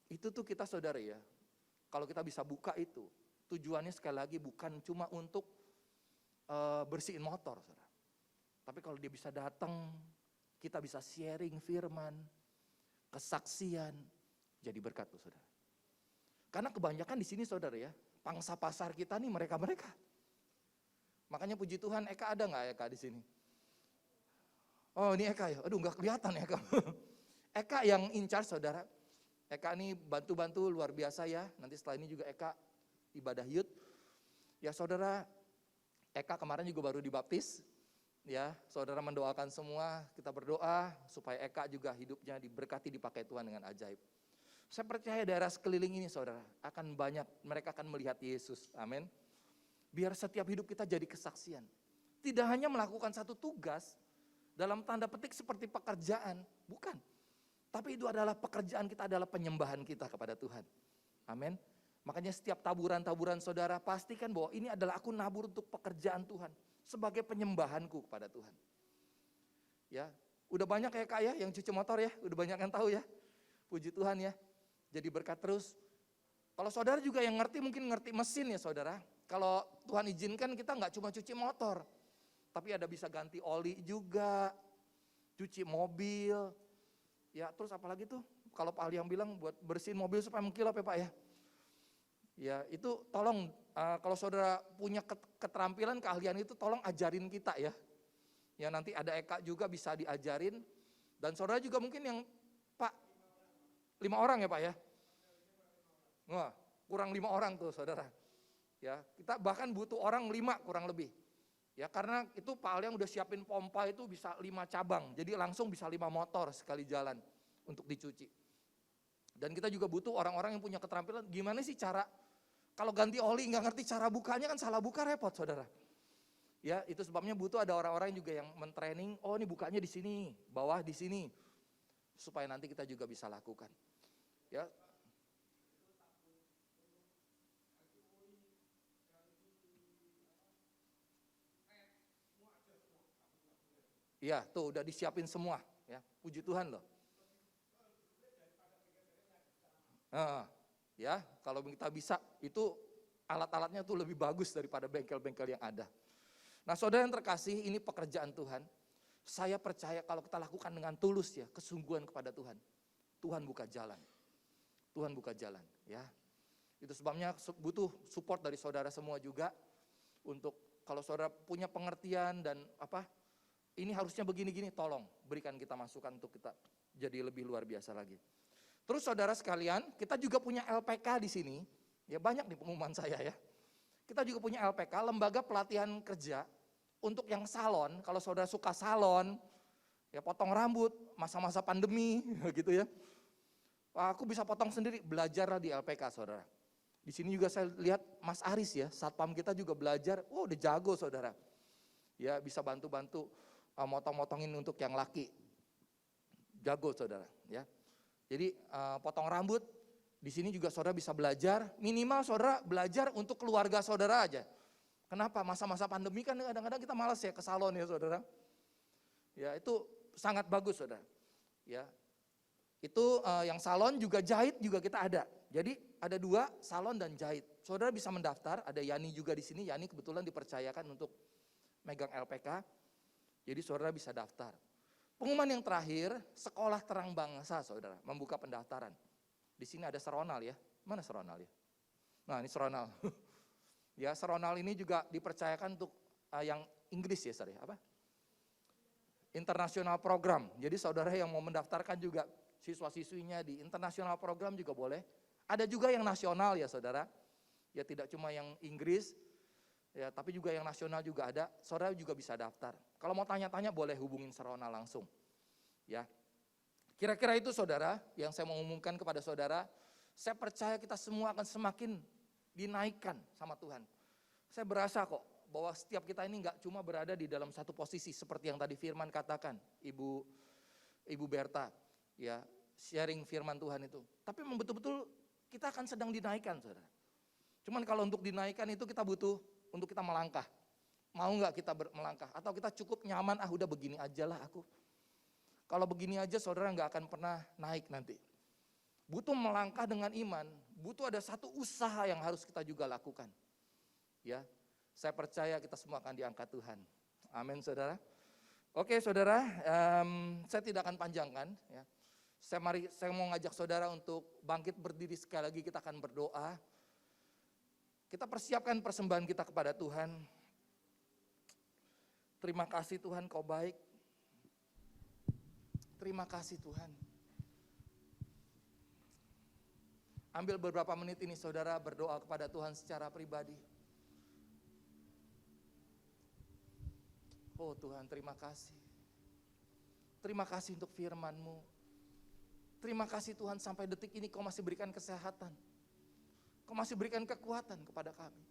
A: Itu tuh kita saudara ya, kalau kita bisa buka itu, tujuannya sekali lagi bukan cuma untuk bersihin motor saudara. Tapi kalau dia bisa datang, kita bisa sharing firman, kesaksian, jadi berkat tuh saudara. Karena kebanyakan di sini saudara ya, pangsa pasar kita nih mereka-mereka. Makanya puji Tuhan, Eka ada nggak Eka di sini? Oh ini Eka ya, aduh nggak kelihatan Eka. Eka yang in charge saudara. Eka ini bantu-bantu luar biasa ya. Nanti setelah ini juga Eka ibadah youth. Ya saudara, Eka kemarin juga baru dibaptis. Ya saudara mendoakan semua, kita berdoa supaya Eka juga hidupnya diberkati, dipakai Tuhan dengan ajaib. Saya percaya daerah sekeliling ini saudara, akan banyak, mereka akan melihat Yesus, amin. Biar setiap hidup kita jadi kesaksian. Tidak hanya melakukan satu tugas, dalam tanda petik seperti pekerjaan, bukan. Tapi itu adalah pekerjaan kita, adalah penyembahan kita kepada Tuhan, amin. Makanya setiap taburan-taburan saudara, pastikan bahwa ini adalah aku nabur untuk pekerjaan Tuhan, sebagai penyembahanku kepada Tuhan. Ya, udah banyak ya Kak ya, yang cuci motor ya, udah banyak yang tahu ya, puji Tuhan ya. Jadi berkat terus. Kalau saudara juga yang ngerti, mungkin ngerti mesin ya saudara. Kalau Tuhan izinkan kita nggak cuma cuci motor, tapi ada bisa ganti oli juga, cuci mobil. Ya terus apalagi tuh, kalau Pak Ali yang bilang buat bersihin mobil supaya mengkilap ya Pak ya. Ya itu tolong, kalau saudara punya keterampilan, keahlian itu tolong ajarin kita ya. Ya nanti ada Eka juga bisa diajarin. Dan saudara juga mungkin yang Pak, 5 orang ya Pak ya. Wah, kurang 5 orang tuh saudara. Ya, kita bahkan butuh orang 5 kurang lebih. Ya karena itu Pak Al yang udah siapin pompa itu bisa 5 cabang, jadi langsung bisa 5 motor sekali jalan untuk dicuci. Dan kita juga butuh orang-orang yang punya keterampilan, gimana sih cara, kalau ganti oli nggak ngerti cara bukanya kan salah buka repot saudara. Ya itu sebabnya butuh ada orang-orang juga yang mentraining, oh ini bukanya di sini, bawah di sini, supaya nanti kita juga bisa lakukan. Ya. Iya, tuh udah disiapin semua, ya. Puji Tuhan loh. Ya, kalau kita bisa itu alat-alatnya tuh lebih bagus daripada bengkel-bengkel yang ada. Nah, saudara yang terkasih, ini pekerjaan Tuhan. Saya percaya kalau kita lakukan dengan tulus ya, kesungguhan kepada Tuhan. Tuhan buka jalan. Tuhan buka jalan, ya. Itu sebabnya butuh support dari saudara semua juga untuk kalau saudara punya pengertian dan ini harusnya begini-gini, tolong berikan kita masukan untuk kita jadi lebih luar biasa lagi. Terus saudara sekalian, kita juga punya LPK di sini. Ya banyak nih pengumuman saya ya. Kita juga punya LPK, Lembaga Pelatihan Kerja, untuk yang salon. Kalau saudara suka salon, ya potong rambut, masa-masa pandemi gitu ya. Wah, aku bisa potong sendiri, belajarlah di LPK saudara. Di sini juga saya lihat Mas Aris ya, satpam kita juga belajar, udah jago saudara. Ya bisa bantu-bantu motong-motongin untuk yang laki. Jago saudara ya. Jadi potong rambut, di sini juga saudara bisa belajar, minimal saudara belajar untuk keluarga saudara aja. Kenapa? Masa-masa pandemi kan kadang-kadang kita malas ya ke salon ya saudara. Ya itu sangat bagus saudara. Ya, itu yang salon juga jahit juga kita ada. Jadi ada 2, salon dan jahit. Saudara bisa mendaftar, ada Yani juga di sini. Yani kebetulan dipercayakan untuk megang LPK. Jadi saudara bisa daftar. Pengumuman yang terakhir, Sekolah Terang Bangsa saudara, membuka pendaftaran. Di sini ada Seronal ya, mana Seronal ya? Nah ini Seronal. Ya Seronal ini juga dipercayakan untuk yang Inggris ya saudara, apa? Internasional program, jadi saudara yang mau mendaftarkan juga siswa-siswinya di internasional program juga boleh. Ada juga yang nasional ya saudara, ya tidak cuma yang Inggris, ya, tapi juga yang nasional juga ada, saudara juga bisa daftar. Kalau mau tanya-tanya boleh hubungin Serona langsung. Ya. Kira-kira itu saudara yang saya mau umumkan kepada saudara. Saya percaya kita semua akan semakin dinaikkan sama Tuhan. Saya berasa kok bahwa setiap kita ini enggak cuma berada di dalam satu posisi seperti yang tadi firman katakan, Ibu Berta, ya, sharing firman Tuhan itu. Tapi memang betul-betul kita akan sedang dinaikkan saudara. Cuman kalau untuk dinaikkan itu kita butuh untuk kita melangkah. Mau nggak kita melangkah? Atau kita cukup nyaman, udah begini aja lah aku. Kalau begini aja saudara nggak akan pernah naik nanti. Butuh melangkah dengan iman, butuh ada satu usaha yang harus kita juga lakukan. Ya, saya percaya kita semua akan diangkat Tuhan. Amin saudara. Oke saudara, saya tidak akan panjangkan. Ya. Saya mau ngajak saudara untuk bangkit berdiri sekali lagi, kita akan berdoa. Kita persiapkan persembahan kita kepada Tuhan. Terima kasih Tuhan, Kau baik. Terima kasih Tuhan. Ambil beberapa menit ini saudara berdoa kepada Tuhan secara pribadi. Oh Tuhan, terima kasih. Terima kasih untuk firman-Mu. Terima kasih Tuhan sampai detik ini Kau masih berikan kesehatan. Kau masih berikan kekuatan kepada kami.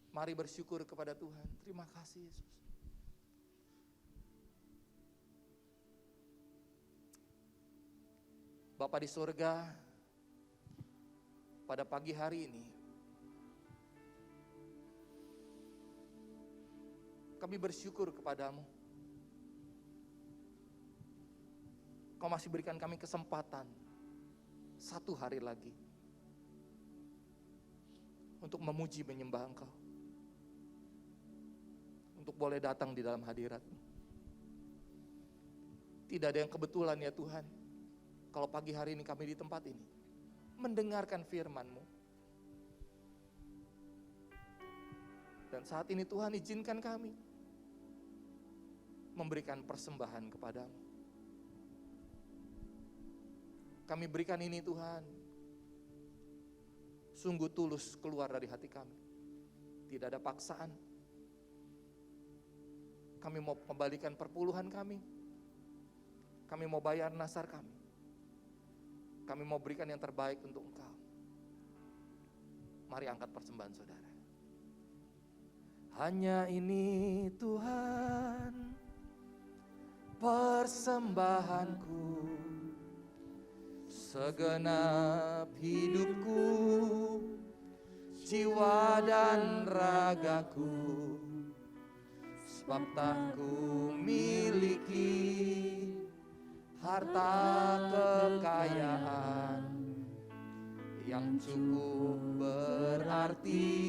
A: Mari bersyukur kepada Tuhan. Terima kasih Yesus. Bapa di surga, pada pagi hari ini, kami bersyukur kepadamu. Kau masih berikan kami kesempatan satu hari lagi untuk memuji menyembah Engkau, untuk boleh datang di dalam hadirat-Mu. Tidak ada yang kebetulan ya Tuhan, kalau pagi hari ini kami di tempat ini mendengarkan firman-Mu. Dan saat ini Tuhan izinkan kami memberikan persembahan kepadamu. Kami berikan ini Tuhan, sungguh tulus keluar dari hati kami. tidak ada paksaan. Kami mau kembalikan perpuluhan kami. Kami mau bayar nasar kami. Kami mau berikan yang terbaik untuk Engkau. Mari angkat persembahan saudara. Hanya ini Tuhan, persembahanku, segenap hidupku, jiwa dan ragaku, sebab tak ku miliki harta kekayaan yang cukup berarti